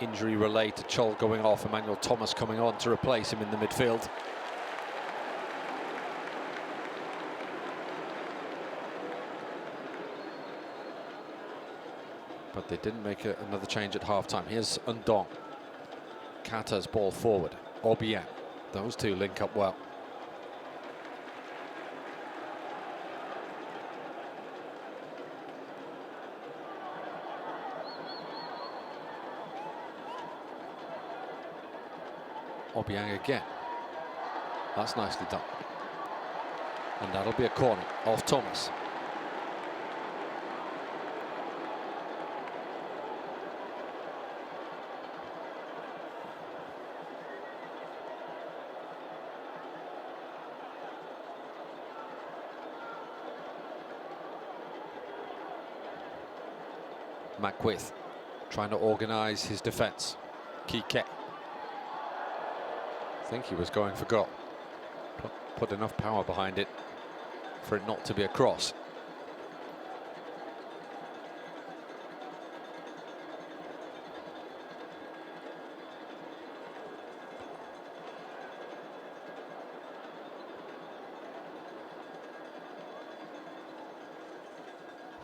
Injury related, Chol going off, Emmanuel Thomas coming on to replace him in the midfield. But they didn't make another change at half-time. Here's Ndong. Qatar's ball forward. Obiang. Those two link up well. Obiang again. That's nicely done. And that'll be a corner off Thomas. Makwith trying to organise his defence. Kike. I think he was going for goal. Put enough power behind it for it not to be a cross.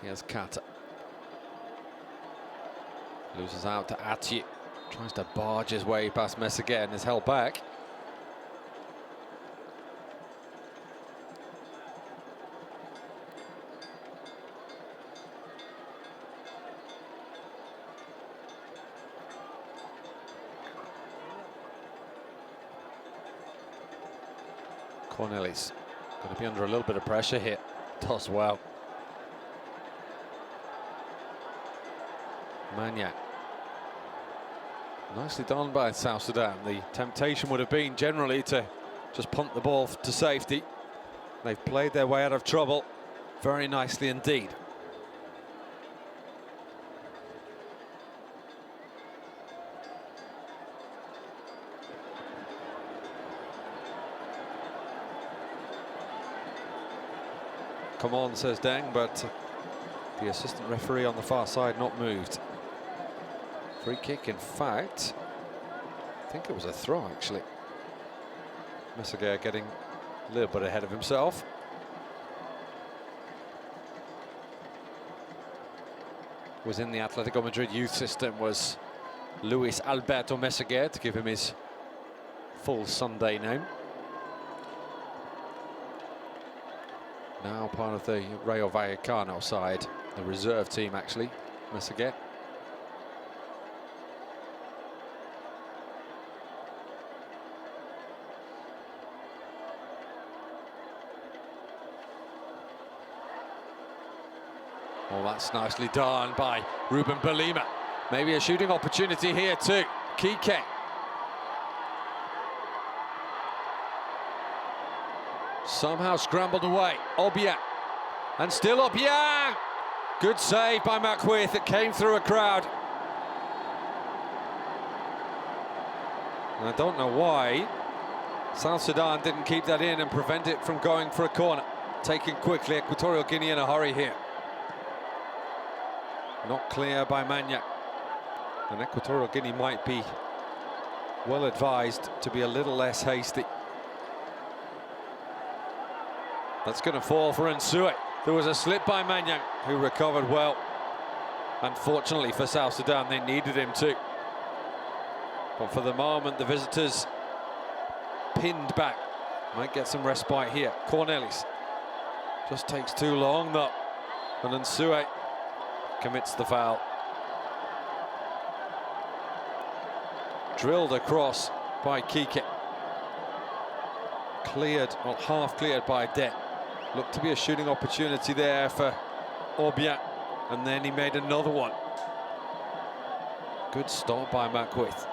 Here's Qatar. Loses out to Atye. Tries to barge his way past Messaguet and is held back. Cornelis going to be under a little bit of pressure here. Does well. Magnac. Nicely done by South Sudan. The temptation would have been generally to just punt the ball to safety. They've played their way out of trouble very nicely indeed. Come on, says Deng, but the assistant referee on the far side not moved. Free kick, in fact. I think it was a throw, actually. Messaguet getting a little bit ahead of himself. Was in the Atletico Madrid youth system was Luis Alberto Messaguet, to give him his full Sunday name. Now part of the Rayo Vallecano side, the reserve team actually, Messaguet. Oh, that's nicely done by Ruben Belima. Maybe a shooting opportunity here too. Kike. Somehow scrambled away. Obiang. And still Obiang. Good save by Makwith. It came through a crowd. And I don't know why South Sudan didn't keep that in and prevent it from going for a corner. Taken quickly. Equatorial Guinea in a hurry here. Not clear by Magnac. And Equatorial Guinea might be well advised to be a little less hasty. That's going to fall for Nsue. There was a slip by Magnac, who recovered well. Unfortunately for South Sudan, they needed him too. But for the moment, the visitors pinned back. Might get some respite here. Cornelis just takes too long though. And Nsue commits the foul. Drilled across by Kike. Cleared, well, half cleared by Det. Looked to be a shooting opportunity there for Obiang, and then he made another one. Good stop by Makwith.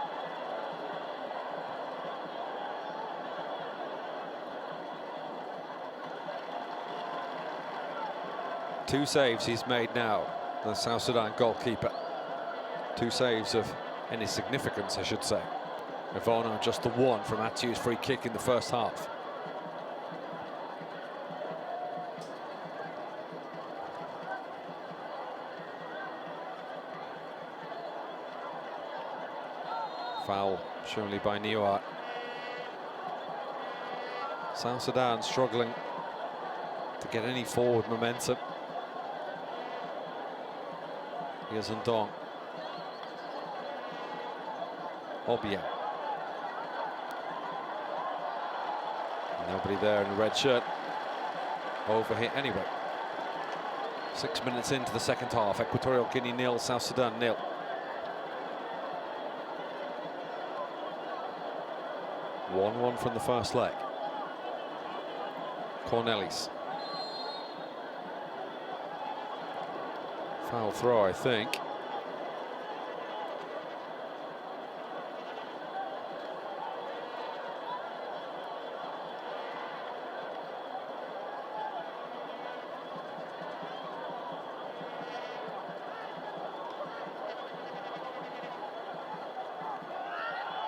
Two saves he's made now, the South Sudan goalkeeper. Two saves of any significance, I should say. Ivona just the one from Atye's free kick in the first half. Foul surely by Niwa. South Sudan struggling to get any forward momentum. Here's Ndong. Obiang. Nobody there in the red shirt. Over here anyway. 6 minutes into the second half. Equatorial Guinea 0, South Sudan 0. 1-1 from the first leg. Cornelis. Foul throw, I think.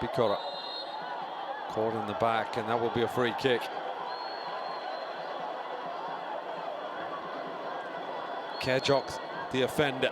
Bikora caught in the back, and that will be a free kick. Kejok, the offender.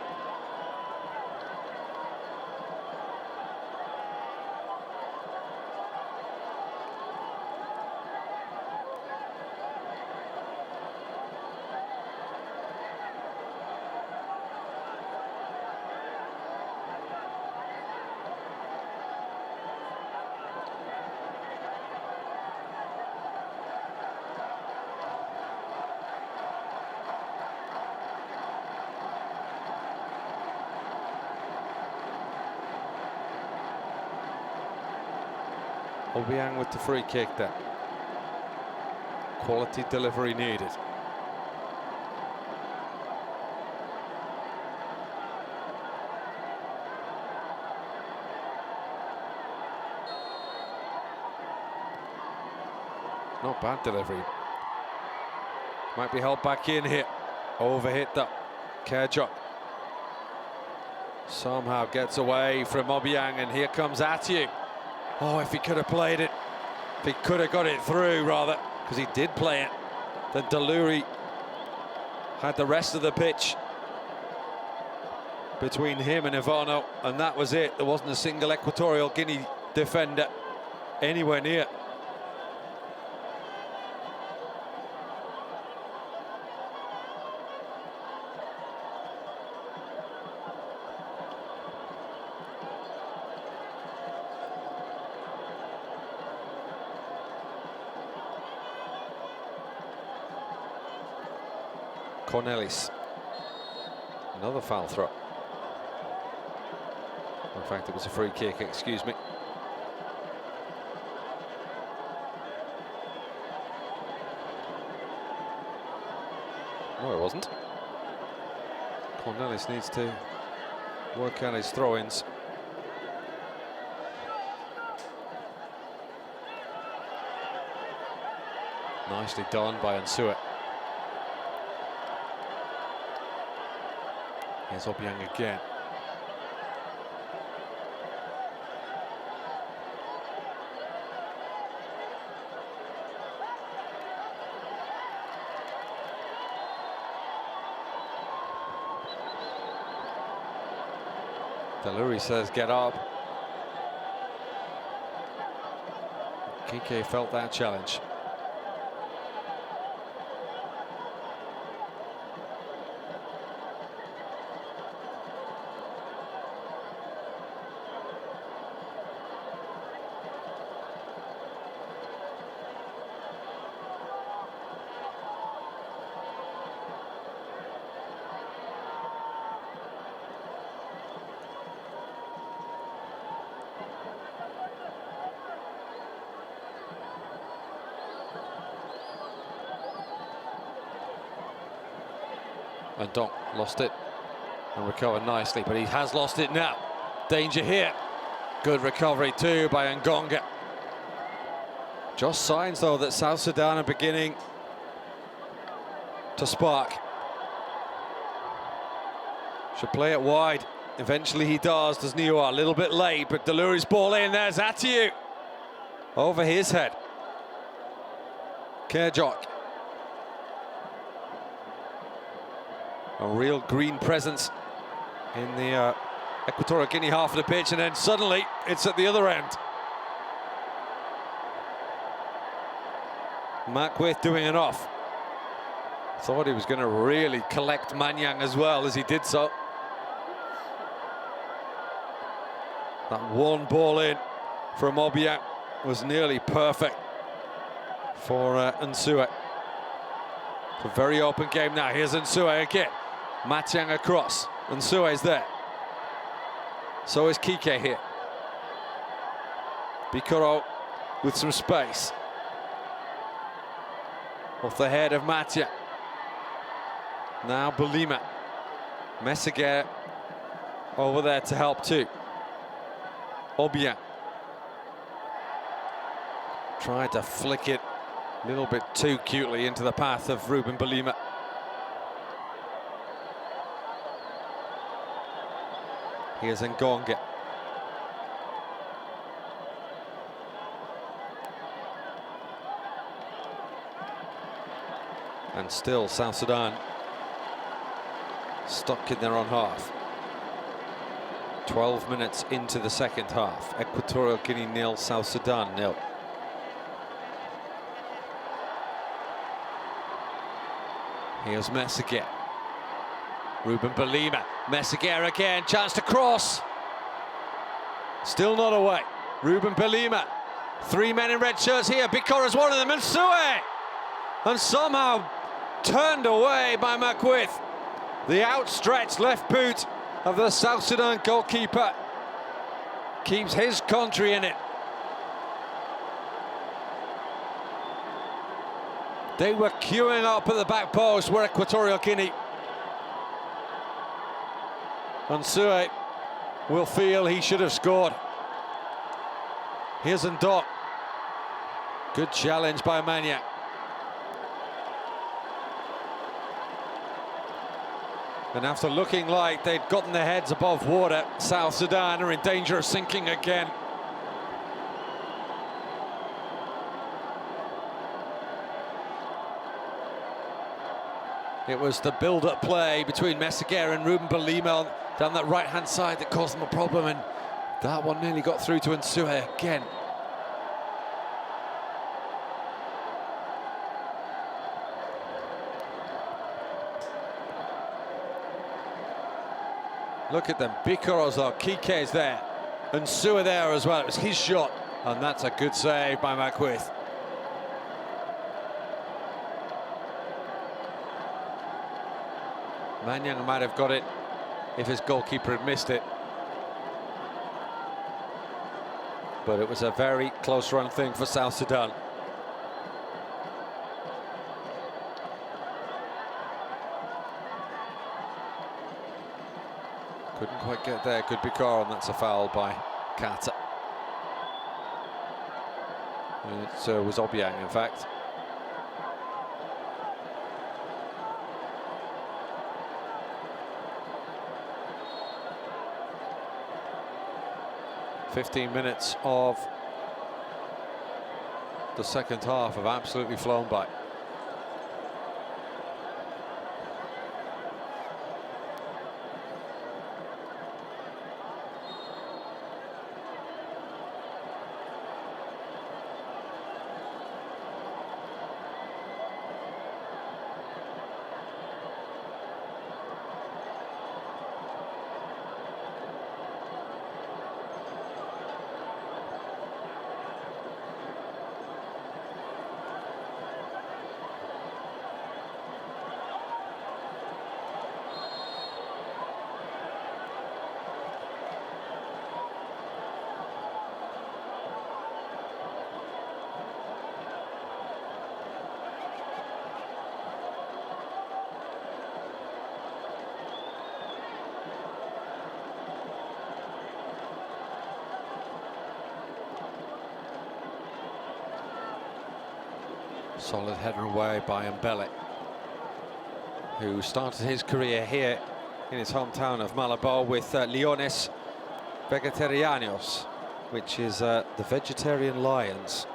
Obiang with the free kick there. Quality delivery needed. Not bad delivery. Might be held back in here. Overhit that. Kejok somehow gets away from Obiang, and here comes Atiu. Oh, if he could have played it, if he could have got it through, rather, because he did play it, then Deluri had the rest of the pitch between him and Ivano, and that was it. There wasn't a single Equatorial Guinea defender anywhere near. Cornelis, another foul throw. In fact, it was a free kick, excuse me. No, it wasn't. Cornelis needs to work out his throw-ins. Nicely done by Nsue. Here's Obiang again. Deluri says get up. Kike felt that challenge. And Donk lost it and recovered nicely, but he has lost it now. Danger here. Good recovery too by Ngonga. Just signs though that South Sudan are beginning to spark. Should play it wide. Eventually he does Niwa. A little bit late, but Deluri's ball in. There's Atiu. Over his head. Kejok. A real green presence in the Equatorial Guinea half of the pitch, and then suddenly it's at the other end. Mackwith doing it off. Thought he was going to really collect Manyang as well as he did so. That one ball in from Obiang was nearly perfect for Nsue. It's a very open game now. Here's Nsue again. Manyang across. Nsue is there. So is Kike here. Bikoro with some space. Off the head of Matia. Now Belima. Messaguer over there to help too. Obiang. Tried to flick it a little bit too cutely into the path of Ruben Belima. Here's Ngonge. And still South Sudan stuck in their own half. 12 minutes into the second half. Equatorial Guinea 0, South Sudan 0. Here's Messaguer. Ruben Belima. Messaguer again. Chance to cross. Still not away. Ruben Belima. 3 men in red shirts here. Bikora is one of them. And Sue. And somehow turned away by Makwith. The outstretched left boot of the South Sudan goalkeeper keeps his country in it. They were queuing up at the back post, were Equatorial Guinea. And Sue will feel he should have scored. Here's Ndot. Good challenge by Maniac. And after looking like they'd gotten their heads above water, South Sudan are in danger of sinking again. It was the build-up play between Messaguer and Ruben Belima down that right-hand side that caused them a problem, and that one nearly got through to Nsue again. Look at them, Bikorozo, Kike is there, and Nsue there as well. It was his shot, and that's a good save by Makwith. Manyang might have got it if his goalkeeper had missed it. But it was a very close run thing for South Sudan. Couldn't quite get there, good Bikar, and that's a foul by Qatar. It was Obiang, in fact. "15 minutes of the second half have absolutely flown by. Solid header away by Mbele, who started his career here in his hometown of Malabo with Leones Vegetarianos, which is the Vegetarian Lions,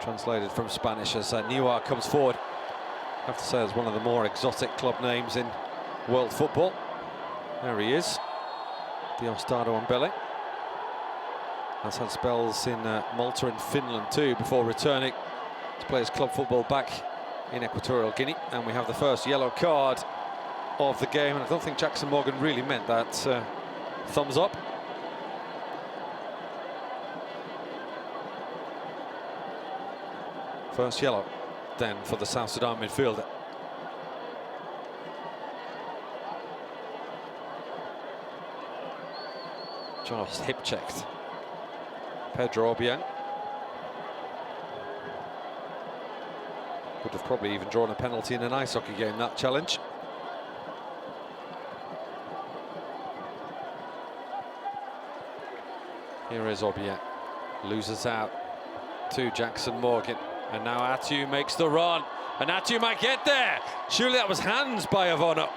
translated from Spanish as Niwa comes forward. I have to say it's one of the more exotic club names in world football. There he is, Diosdado Mbele. Has had spells in Malta and Finland too before returning to play his club football back in Equatorial Guinea. And we have the first yellow card of the game, and I don't think Jackson Morgan really meant that. Thumbs up. First yellow then for the South Sudan midfielder. Just hip checked Pedro Obiang. Could have probably even drawn a penalty in an ice hockey game, that challenge. Here is Obiet, loses out to Jackson Morgan, and now Atu makes the run, and Atu might get there. Surely that was hands by Avono.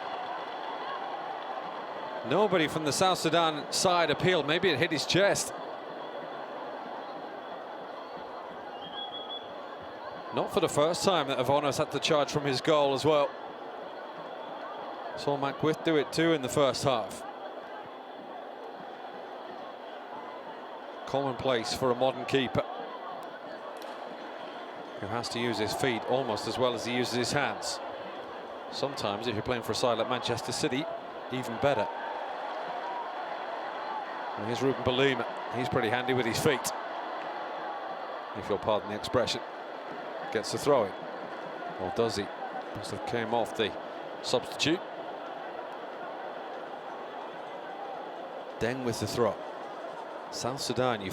Nobody from the South Sudan side appealed. Maybe it hit his chest. Not for the first time that Avono's had to charge from his goal as well. Saw Mackwith do it too in the first half. Commonplace for a modern keeper, who has to use his feet almost as well as he uses his hands. Sometimes, if you're playing for a side like Manchester City, even better. And here's Ruben Balima. He's pretty handy with his feet, if you'll pardon the expression. Gets the throw in, or does he? Must have came off the substitute. Deng with the throw. South Sudan, you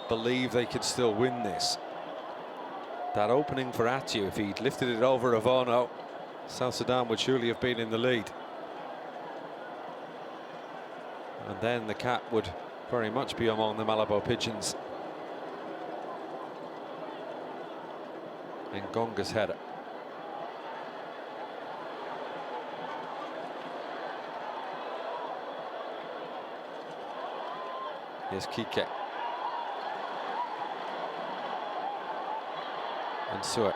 believe they could still win this. That opening for Atu, if he'd lifted it over Avono, South Sudan would surely have been in the lead. And then the cap would very much be among the Malabo Pigeons. Ngonga's header. Here's Kike. And Suet.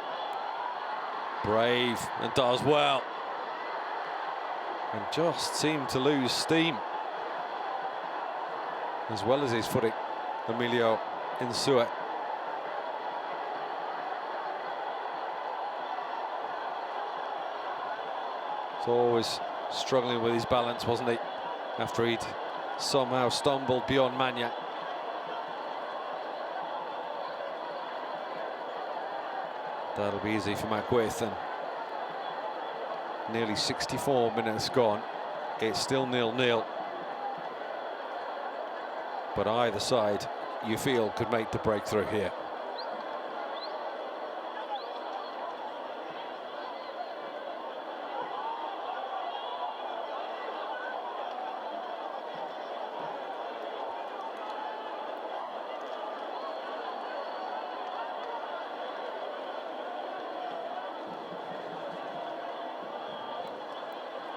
Brave and does well. And just seemed to lose steam, as well as his footing, Emilio Insua. He's always struggling with his balance, wasn't he? After he'd somehow stumbled beyond Manya. That'll be easy for Mackwith, and nearly 64 minutes gone. It's still 0-0. But either side, you feel, could make the breakthrough here.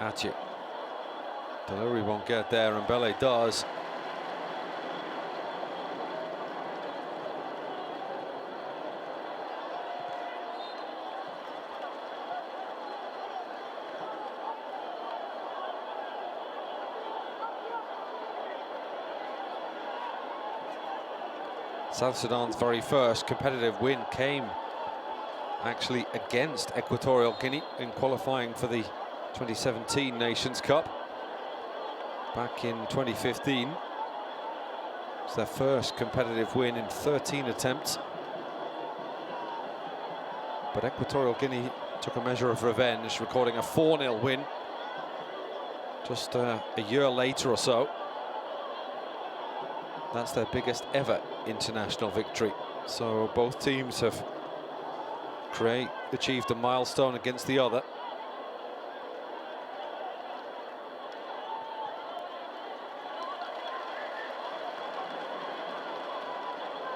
Atu. Delivery won't get there, and Bele does. South Sudan's very first competitive win came actually against Equatorial Guinea in qualifying for the 2017 Nations Cup. Back in 2015. It's their first competitive win in 13 attempts. But Equatorial Guinea took a measure of revenge, recording a 4-0 win just a year later or so. That's their biggest ever international victory. So both teams have achieved a milestone against the other.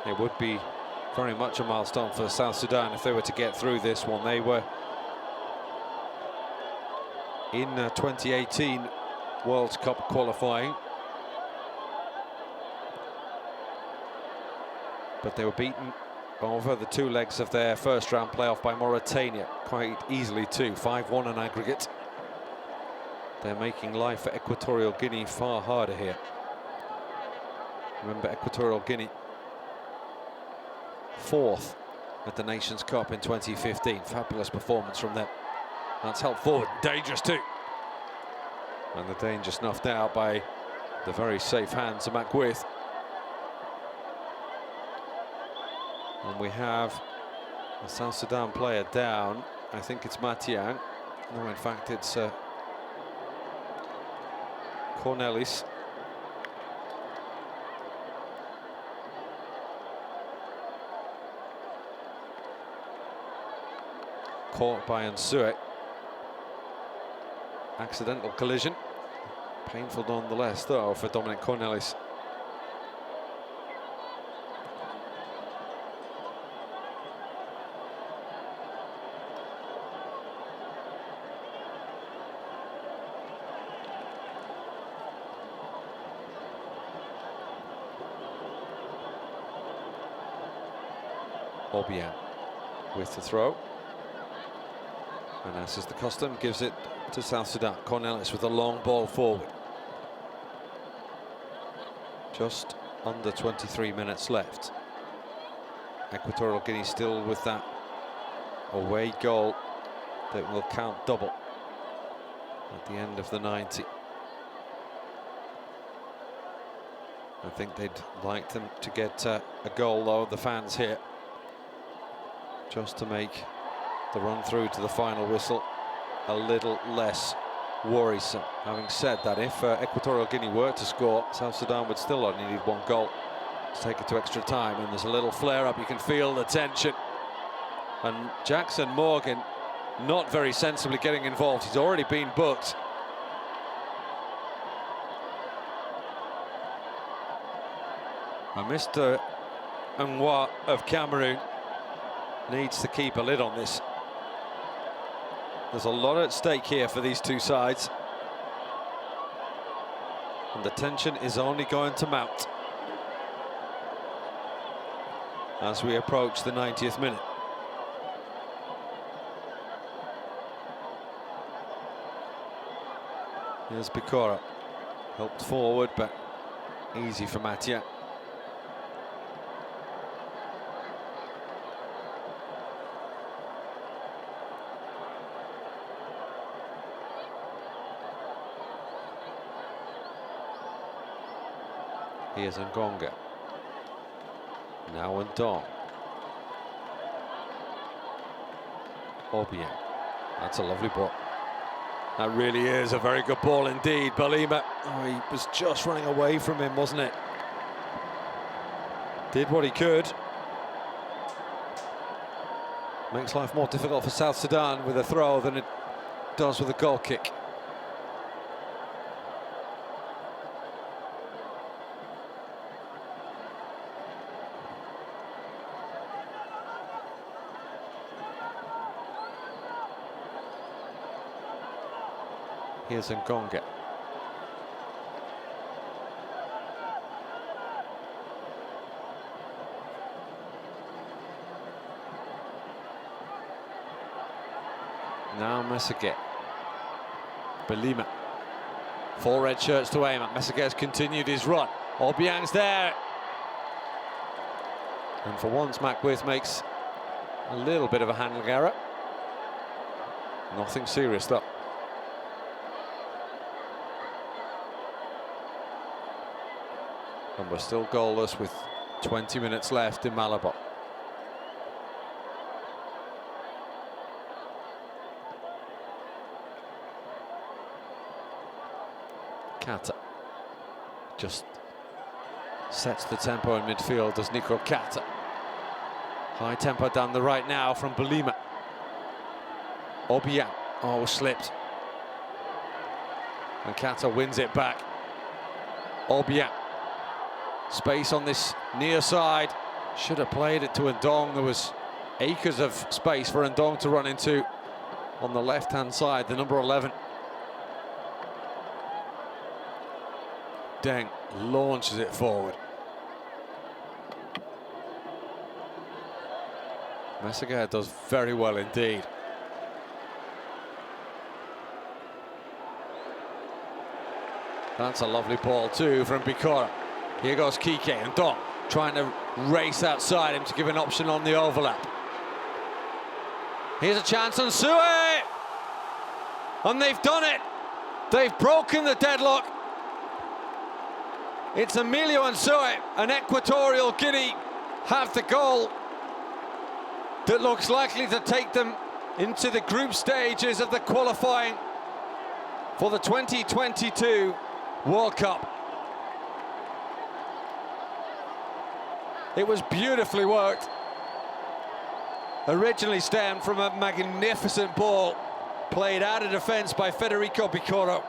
It would be very much a milestone for South Sudan if they were to get through this one. They were in 2018 World Cup qualifying, but they were beaten over the two legs of their first round playoff by Mauritania quite easily too, 5-1 in aggregate. They're making life for Equatorial Guinea far harder here. Remember, Equatorial Guinea fourth at the Nations Cup in 2015. Fabulous performance from them. That's helped forward. Dangerous too. And the danger snuffed out by the very safe hands of Mackwith. And we have a South Sudan player down. I think it's Matiang. No, in fact, it's Cornelis. caught by Nsue. Accidental collision. Painful nonetheless, though, for Dominic Cornelis. Obiang with the throw, and as is the custom, gives it to South Sudan. Cornelis with a long ball forward. Just under 23 minutes left. Equatorial Guinea still with that away goal that will count double at the end of the 90. I think they'd like them to get a goal, though, the fans here, just to make the run through to the final whistle a little less worrisome. Having said that, if Equatorial Guinea were to score, South Sudan would still only need one goal to take it to extra time, and there's a little flare-up. You can feel the tension, and Jackson Morgan not very sensibly getting involved. He's already been booked. And Mr. Ngwa of Cameroon needs to keep a lid on this. There's a lot at stake here for these two sides, and the tension is only going to mount as we approach the 90th minute. Here's Bikora, helped forward, but easy for Matia. Here's Ngonga. Now Ndong. Obiang. That's a lovely ball. That really is a very good ball indeed. Balima, oh, he was just running away from him, wasn't it? Did what he could. Makes life more difficult for South Sudan with a throw than it does with a goal kick. Here's Ngonga. Now Messaget. Belima. 4 red shirts to aim at. Messaget's continued his run. Obiang's there. And for once, Mackwith makes a little bit of a handling error. Nothing serious, though. And we're still goalless with 20 minutes left in Malabo. Qatar just sets the tempo in midfield, does Nico Qatar. High tempo down the right now from Belima. Obiang, oh, slipped. And Qatar wins it back. Obiang. Space on this near side. Should have played it to Ndong. There was acres of space for Ndong to run into on the left-hand side, the number 11. Deng launches it forward. Messaget does very well indeed. That's a lovely ball too from Bikora. Here goes Kike, and Ndong trying to race outside him to give an option on the overlap. Here's a chance on Nsue! And they've done it! They've broken the deadlock. It's Emilio Nsue, and Equatorial Guinea have the goal that looks likely to take them into the group stages of the qualifying for the 2022 World Cup. It was beautifully worked. Originally stemmed from a magnificent ball played out of defence by Federico Piccolo.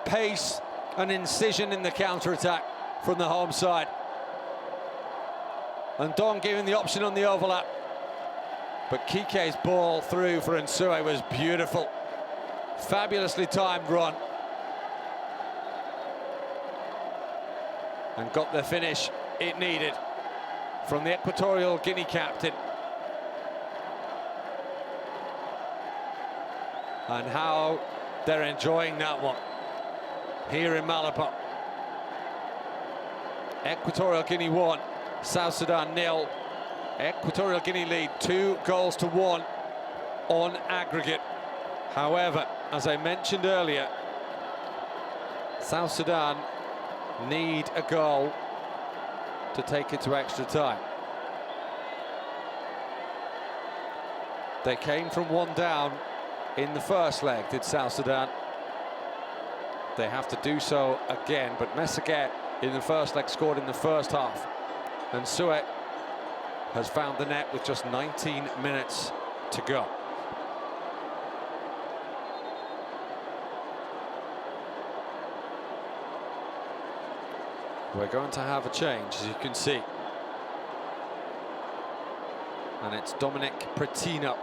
Pace and incision in the counter-attack from the home side. And Don giving the option on the overlap. But Kike's ball through for Nsue was beautiful. Fabulously timed run. And got the finish it needed from the Equatorial Guinea captain. And how they're enjoying that one here in Malabo. Equatorial Guinea 1, South Sudan 0. Equatorial Guinea lead 2-1 on aggregate. However, as I mentioned earlier, South Sudan need a goal to take it to extra time. They came from one down in the first leg, did South Sudan. They have to do so again, but Messaget in the first leg scored in the first half. And Nsue has found the net with just 19 minutes to go. We're going to have a change, as you can see. And it's Dominic Pretino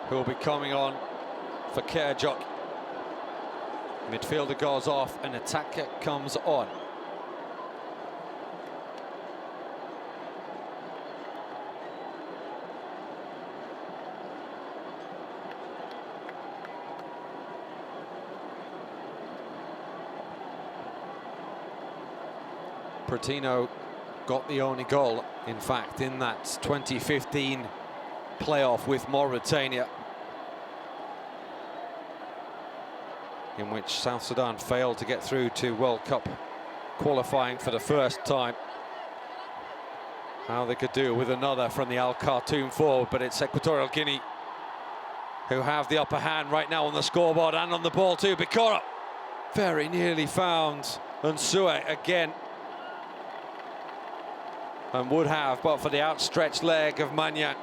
who will be coming on for Kerjok. Midfielder goes off, and attacker comes on. Pretino got the only goal, in fact, in that 2015 playoff with Mauritania, in which South Sudan failed to get through to World Cup qualifying for the first time. How they could do with another from the Al Khartoum forward, but it's Equatorial Guinea who have the upper hand right now on the scoreboard and on the ball too. Bikoro very nearly found Nsue again, and would have, but for the outstretched leg of Manyan.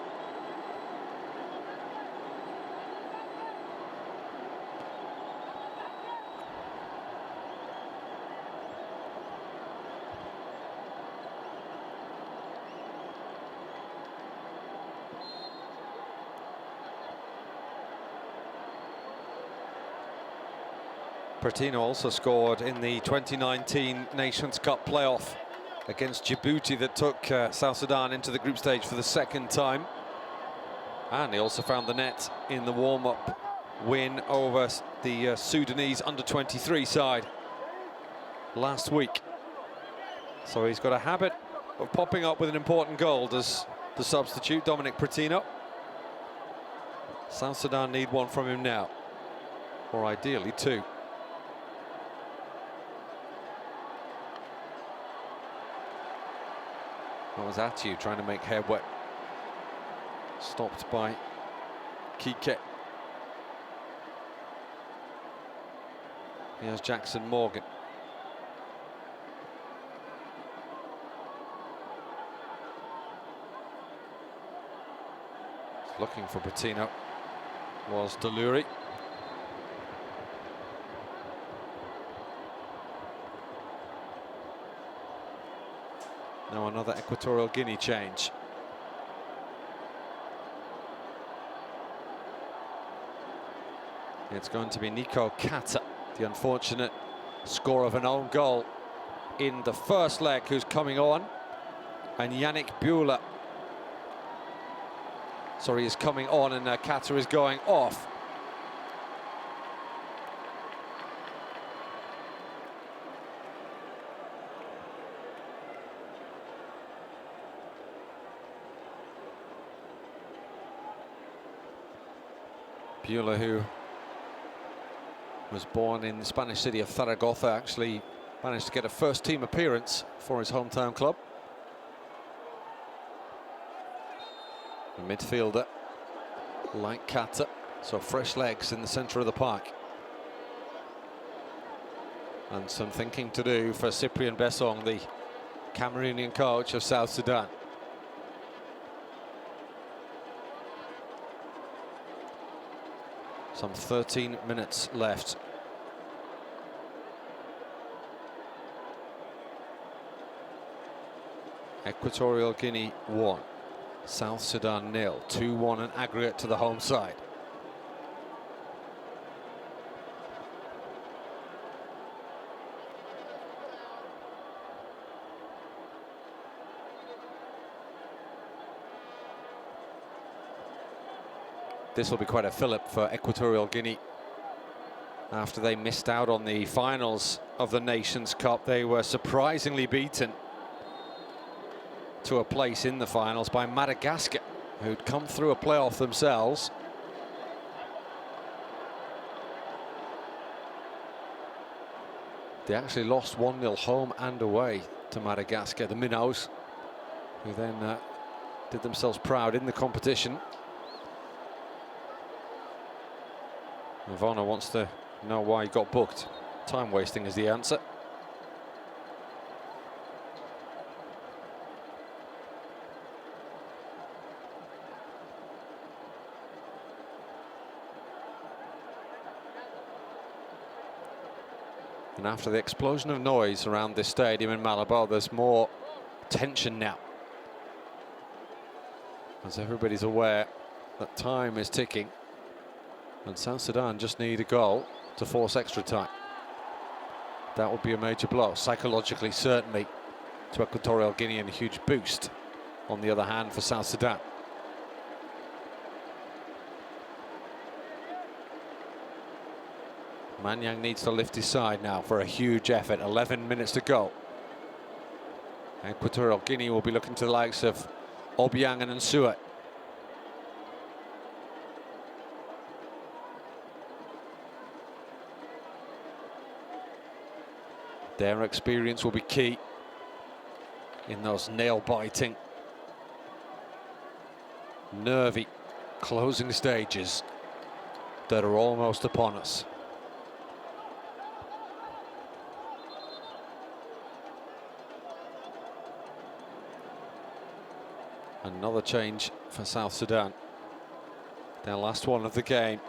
Pretino also scored in the 2019 Nations Cup playoff against Djibouti that took South Sudan into the group stage for the second time. And he also found the net in the warm-up win over the Sudanese under-23 side last week. So he's got a habit of popping up with an important goal, does the substitute, Dominic Pretino. South Sudan need one from him now, or ideally two. That was Atu trying to make headway. Stopped by Kike. Here's Jackson Morgan. Looking for Pretino was Deluri. Now another Equatorial Guinea change. It's going to be Nico Kata, the unfortunate scorer of an own goal in the first leg, who's coming on. And Yannick Bula, sorry, is coming on, and Kata is going off. Bula, who was born in the Spanish city of Zaragoza, actually managed to get a first-team appearance for his hometown club. A midfielder like Kata, so fresh legs in the centre of the park. And some thinking to do for Cyprien Bessong, the Cameroonian coach of South Sudan. Some 13 minutes left. Equatorial Guinea 1, South Sudan 0, 2-1 an aggregate to the home side. This will be quite a fillip for Equatorial Guinea. After they missed out on the finals of the Nations Cup, they were surprisingly beaten to a place in the finals by Madagascar, who'd come through a playoff themselves. They actually lost 1-0 home and away to Madagascar, the Minnows, who then did themselves proud in the competition. Ivana wants to know why he got booked. Time wasting is the answer. And after the explosion of noise around this stadium in Malabo, there's more tension now, as everybody's aware that time is ticking. And South Sudan just need a goal to force extra time. That would be a major blow, psychologically, certainly, to Equatorial Guinea, and a huge boost, on the other hand, for South Sudan. Manyang needs to lift his side now for a huge effort. 11 minutes to go. Equatorial Guinea will be looking to the likes of Obiang and Nsue. Their experience will be key in those nail-biting, nervy closing stages that are almost upon us. Another change for South Sudan. Their last one of the game.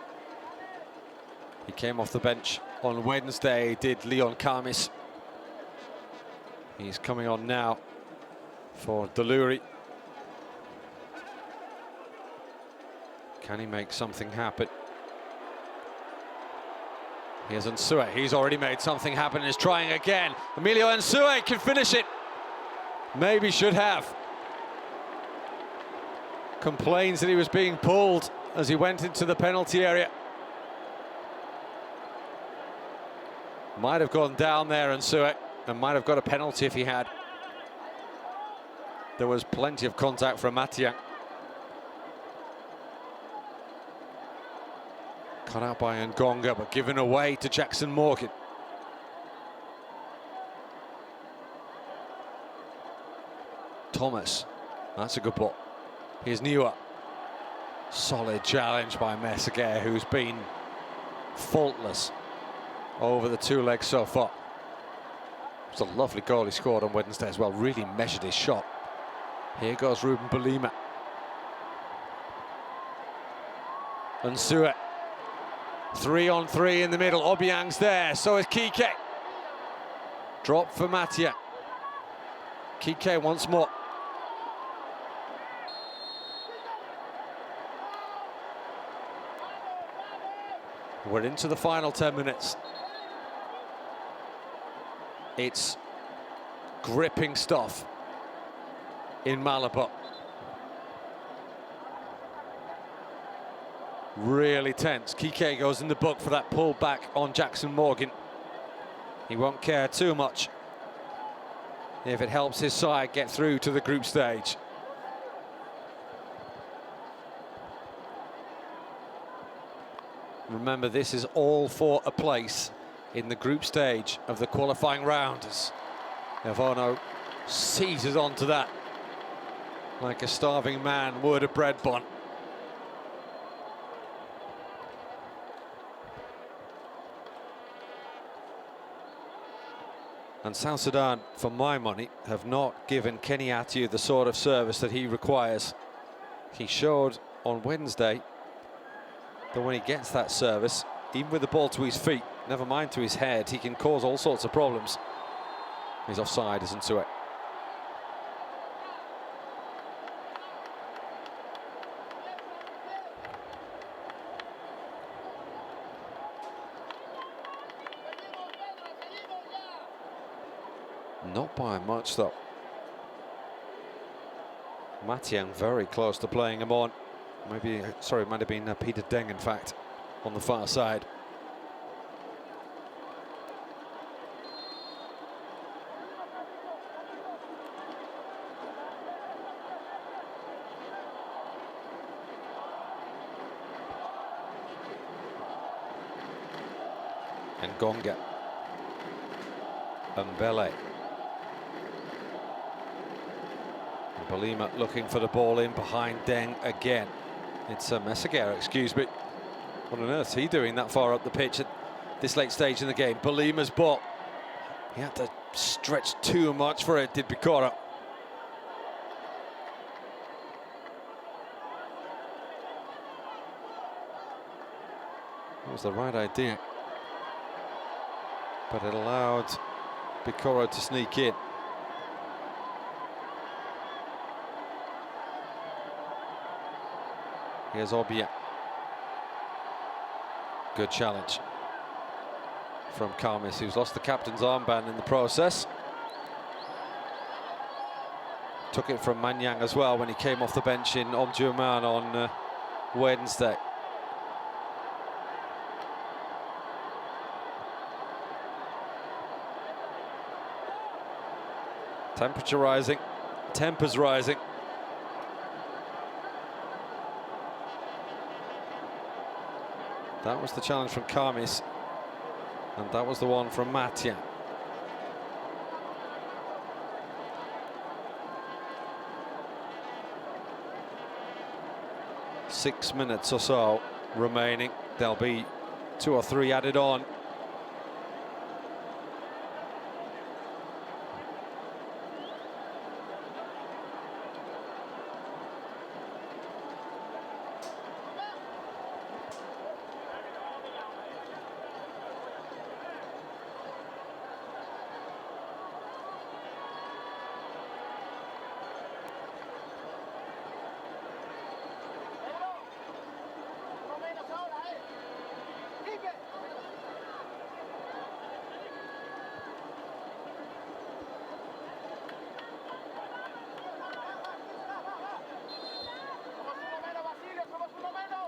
He came off the bench on Wednesday, did Leon Kamis. He's coming on now for Deluri. Can he make something happen? Here's Nsue. He's already made something happen and is trying again. Emilio Nsue can finish it. Maybe should have. Complains that he was being pulled as he went into the penalty area. Might have gone down there, Nsue, and might have got a penalty if he had. There was plenty of contact from Matiang. Cut out by Ngonga, but given away to Jackson Morgan. Thomas, that's a good ball. Here's Niwa. Solid challenge by Messager, who's been faultless over the two legs so far. It's a lovely goal he scored on Wednesday as well. Really measured his shot. Here goes Ruben Belima. Nsue. 3-on-3 in the middle. Obiang's there. So is Kike. Drop for Matia. Kike once more. We're into the final 10 minutes. It's gripping stuff in Malabo. Really tense. Kike goes in the book for that pull back on Jackson Morgan. He won't care too much if it helps his side get through to the group stage. Remember, this is all for a place in the group stage of the qualifying round, as Evono seizes onto that like a starving man would a bread bun. And South Sudan, for my money, have not given Kenny Atiu the sort of service that he requires. He showed on Wednesday that when he gets that service, even with the ball to his feet, never mind to his head, he can cause all sorts of problems. He's offside, isn't to it? Not by much, though. Matiang very close to playing him on. Maybe, sorry, it might have been Peter Deng, in fact, on the far side. And Gonga. Mbele. Balima looking for the ball in behind Deng again. It's Messaguer, excuse me. What on earth is he doing that far up the pitch at this late stage in the game? Balima's ball. He had to stretch too much for it, did Bikora. That was the right idea, but it allowed Bikora to sneak in. Here's Obia. Good challenge from Kamis, who's lost the captain's armband in the process. Took it from Manyang as well when he came off the bench in Omdurman on Wednesday. Temperature rising, tempers rising. That was the challenge from Kamis, and that was the one from Matiang. Six minutes or so remaining. There'll be 2 or 3 added on.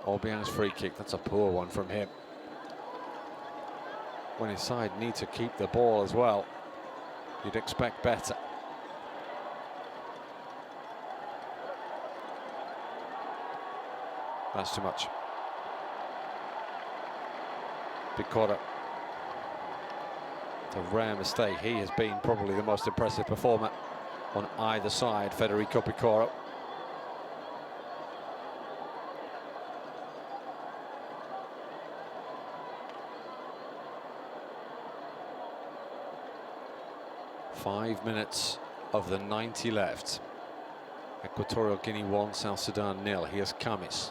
Obiang's free kick, that's a poor one from him. When his side need to keep the ball as well, you'd expect better. That's too much. Bikora. It's a rare mistake. He has been probably the most impressive performer on either side, Federico Bikora. Five minutes of the 90 left. Equatorial Guinea 1, South Sudan 0. Here's Kamis.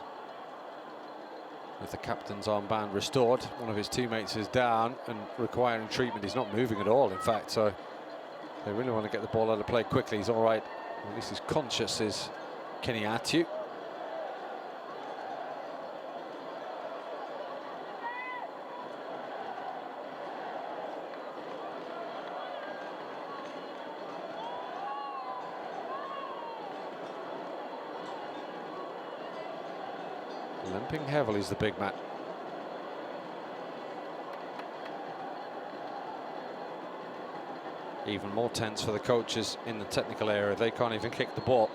With the captain's armband restored, one of his teammates is down and requiring treatment. He's not moving at all, in fact, so they really want to get the ball out of play quickly. He's all right, or at least he's conscious, is Kenny Atu. Limping heavily is the big man. Even more tense for the coaches in the technical area. They can't even kick the ball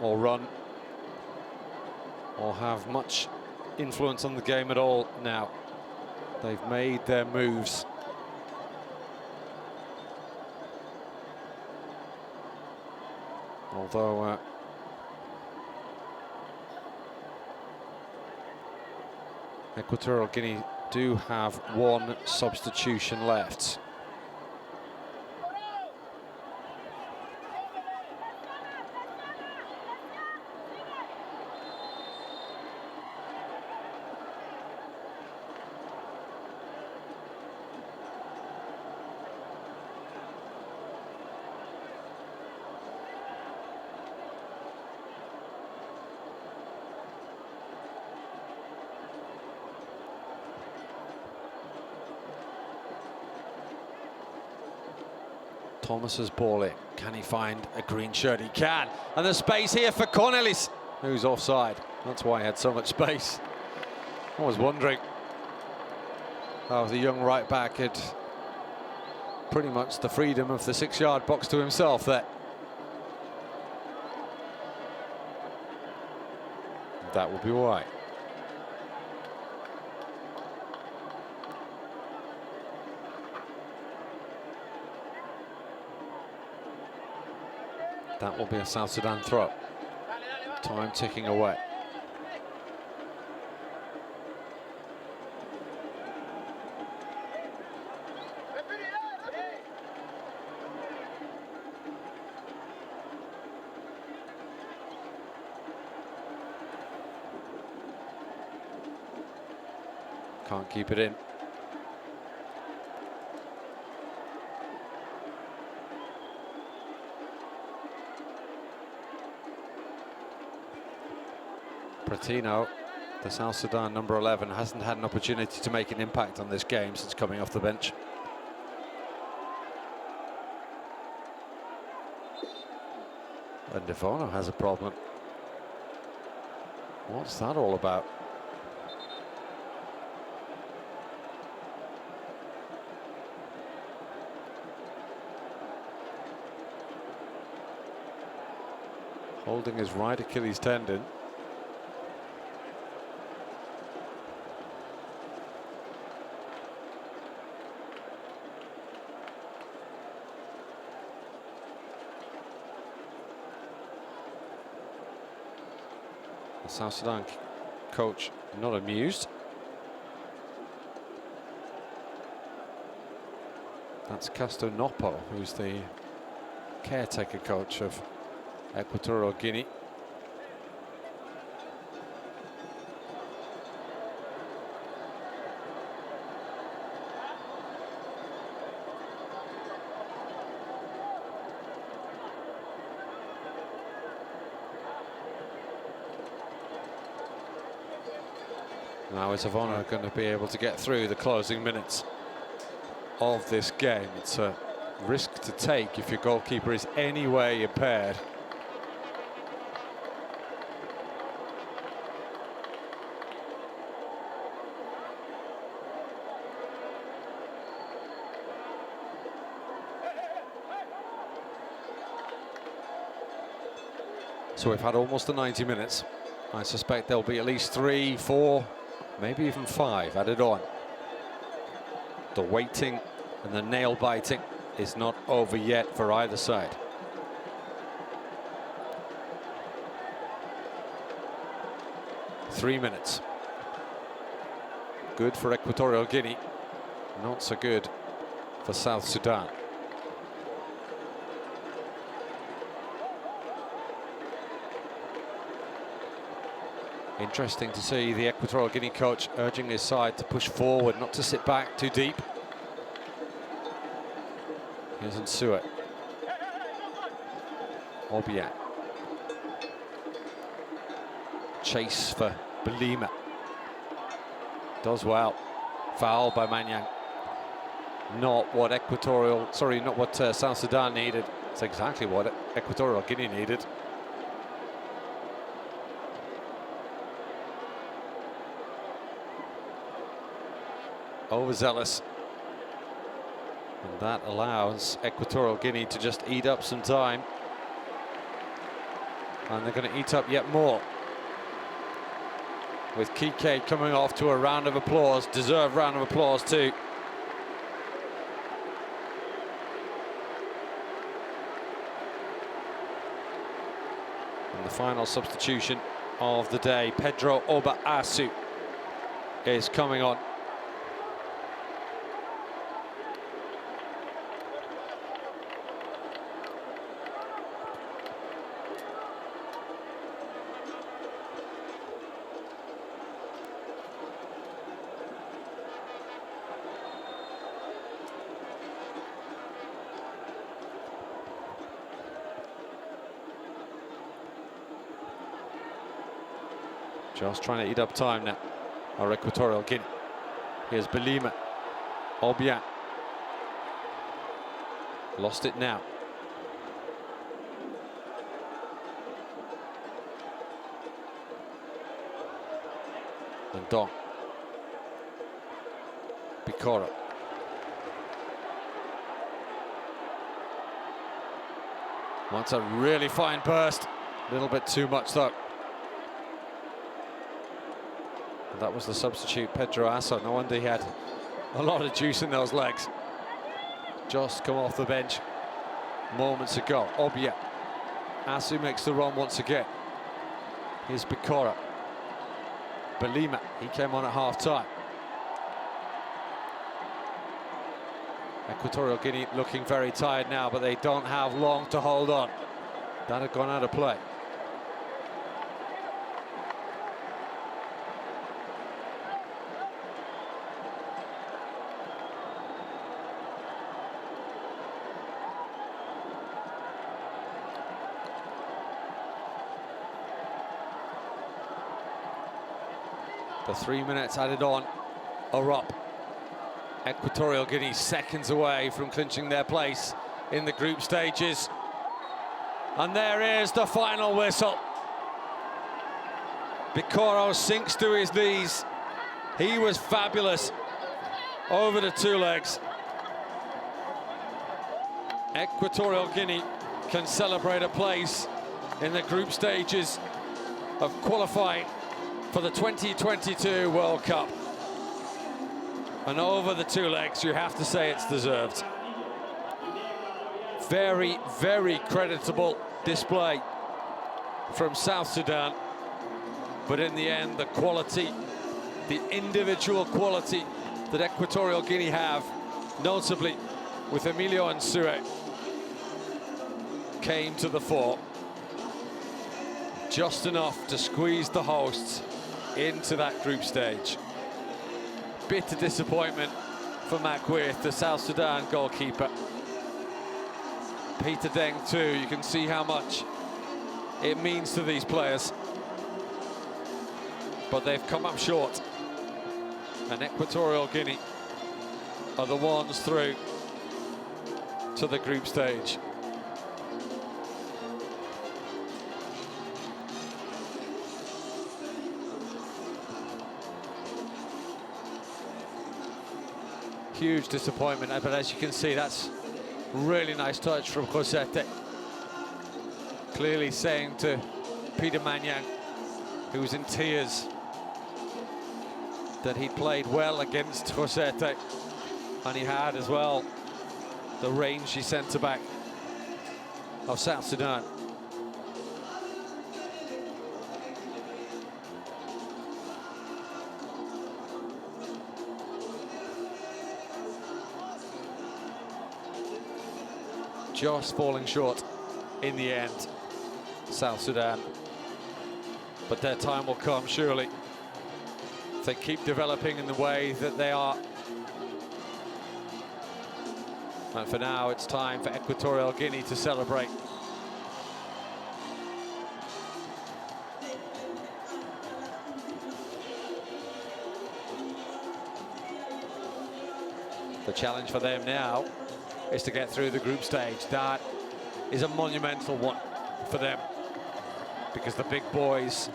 or run or have much influence on the game at all now. They've made their moves. Although Equatorial Guinea do have one substitution left. Thomas's ball in. Can he find a green shirt? He can. And there's space here for Cornelis, who's offside. That's why he had so much space. I was wondering how the young right back had pretty much the freedom of the 6-yard box to himself there. That would be why. That will be a South Sudan throw. Time ticking away. Can't keep it in. Pratino, the South Sudan number 11, hasn't had an opportunity to make an impact on this game since coming off the bench. And Devono has a problem. What's that all about? Holding his right Achilles tendon. The South Sudan coach not amused. That's Casto Nopo, who's the caretaker coach of Equatorial Guinea. Now is Savona going to be able to get through the closing minutes of this game? It's a risk to take if your goalkeeper is any way impaired. So we've had almost the 90 minutes. I suspect there'll be at least 3, 4, maybe even 5 added on. The waiting and the nail biting is not over yet for either side. Three minutes. Good for Equatorial Guinea, not so good for South Sudan. Interesting to see the Equatorial Guinea coach urging his side to push forward, not to sit back too deep. Here's Nsuet. Obiang. Chase for Belima. Does well. Foul by Manyang. Not what South Sudan needed. It's exactly what Equatorial Guinea needed. Overzealous, and that allows Equatorial Guinea to just eat up some time, and they're going to eat up yet more, with Kike coming off to a round of applause, deserved round of applause too. And the final substitution of the day, Pedro Oba Asu, is coming on. Just trying to eat up time now, our Equatorial Guinea. Here's Belima, Obiang. Lost it now. And Dong. Bikora. Wants a really fine burst. A little bit too much though. And that was the substitute, Pedro Asso. No wonder he had a lot of juice in those legs. Just come off the bench moments ago. Obia. Asu makes the run once again. Here's Bikora. Belima, he came on at half-time. Equatorial Guinea looking very tired now, but they don't have long to hold on. That had gone out of play. The 3 minutes added on are up. Equatorial Guinea seconds away from clinching their place in the group stages. And there is the final whistle. Bikoro sinks to his knees. He was fabulous over the two legs. Equatorial Guinea can celebrate a place in the group stages of qualifying for the 2022 World Cup. And over the two legs, you have to say it's deserved. Very, very creditable display from South Sudan. But in the end, the quality, the individual quality that Equatorial Guinea have, notably with Emilio Nsue, came to the fore. Just enough to squeeze the hosts into that group stage. Bitter disappointment for Macwith, the South Sudan goalkeeper. Peter Deng too, you can see how much it means to these players. But they've come up short. And Equatorial Guinea are the ones through to the group stage. Huge disappointment, but as you can see, that's really nice touch from Josete. Clearly saying to Peter Manyang, who was in tears, that he played well against Josete, and he had as well the rangy centre-back of South Sudan. Just falling short in the end, South Sudan. But their time will come, surely, if they keep developing in the way that they are. And for now, it's time for Equatorial Guinea to celebrate. The challenge for them now is to get through the group stage. That is a monumental one for them, because the big boys,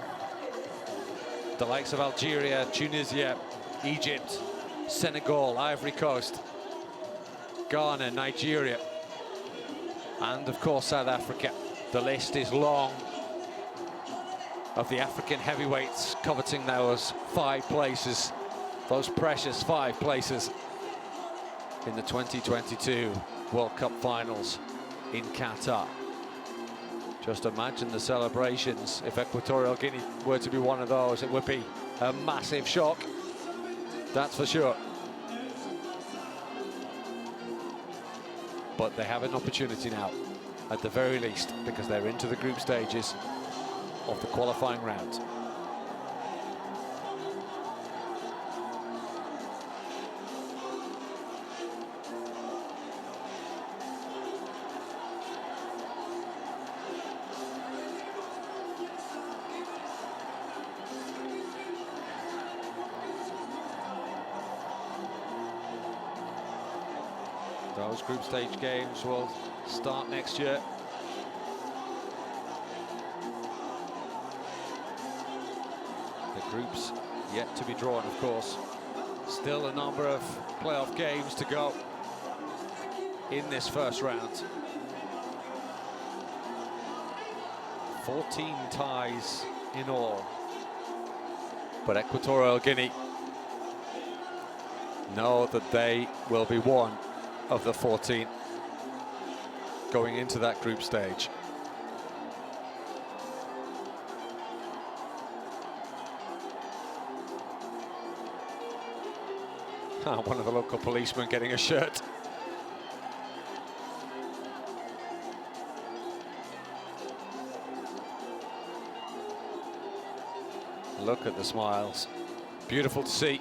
the likes of Algeria, Tunisia, Egypt, Senegal, Ivory Coast, Ghana, Nigeria, and of course South Africa. The list is long of the African heavyweights coveting those 5 places, those precious 5 places in the 2022 World Cup finals in Qatar. Just imagine the celebrations. If Equatorial Guinea were to be one of those, it would be a massive shock, that's for sure. But they have an opportunity now, at the very least, because they're into the group stages of the qualifying round. Those group stage games will start next year. The groups yet to be drawn, of course. Still a number of playoff games to go in this first round. 14 ties in all. But Equatorial Guinea know that they will be one of the 14 going into that group stage. One of the local policemen getting a shirt. Look at the smiles. Beautiful to see.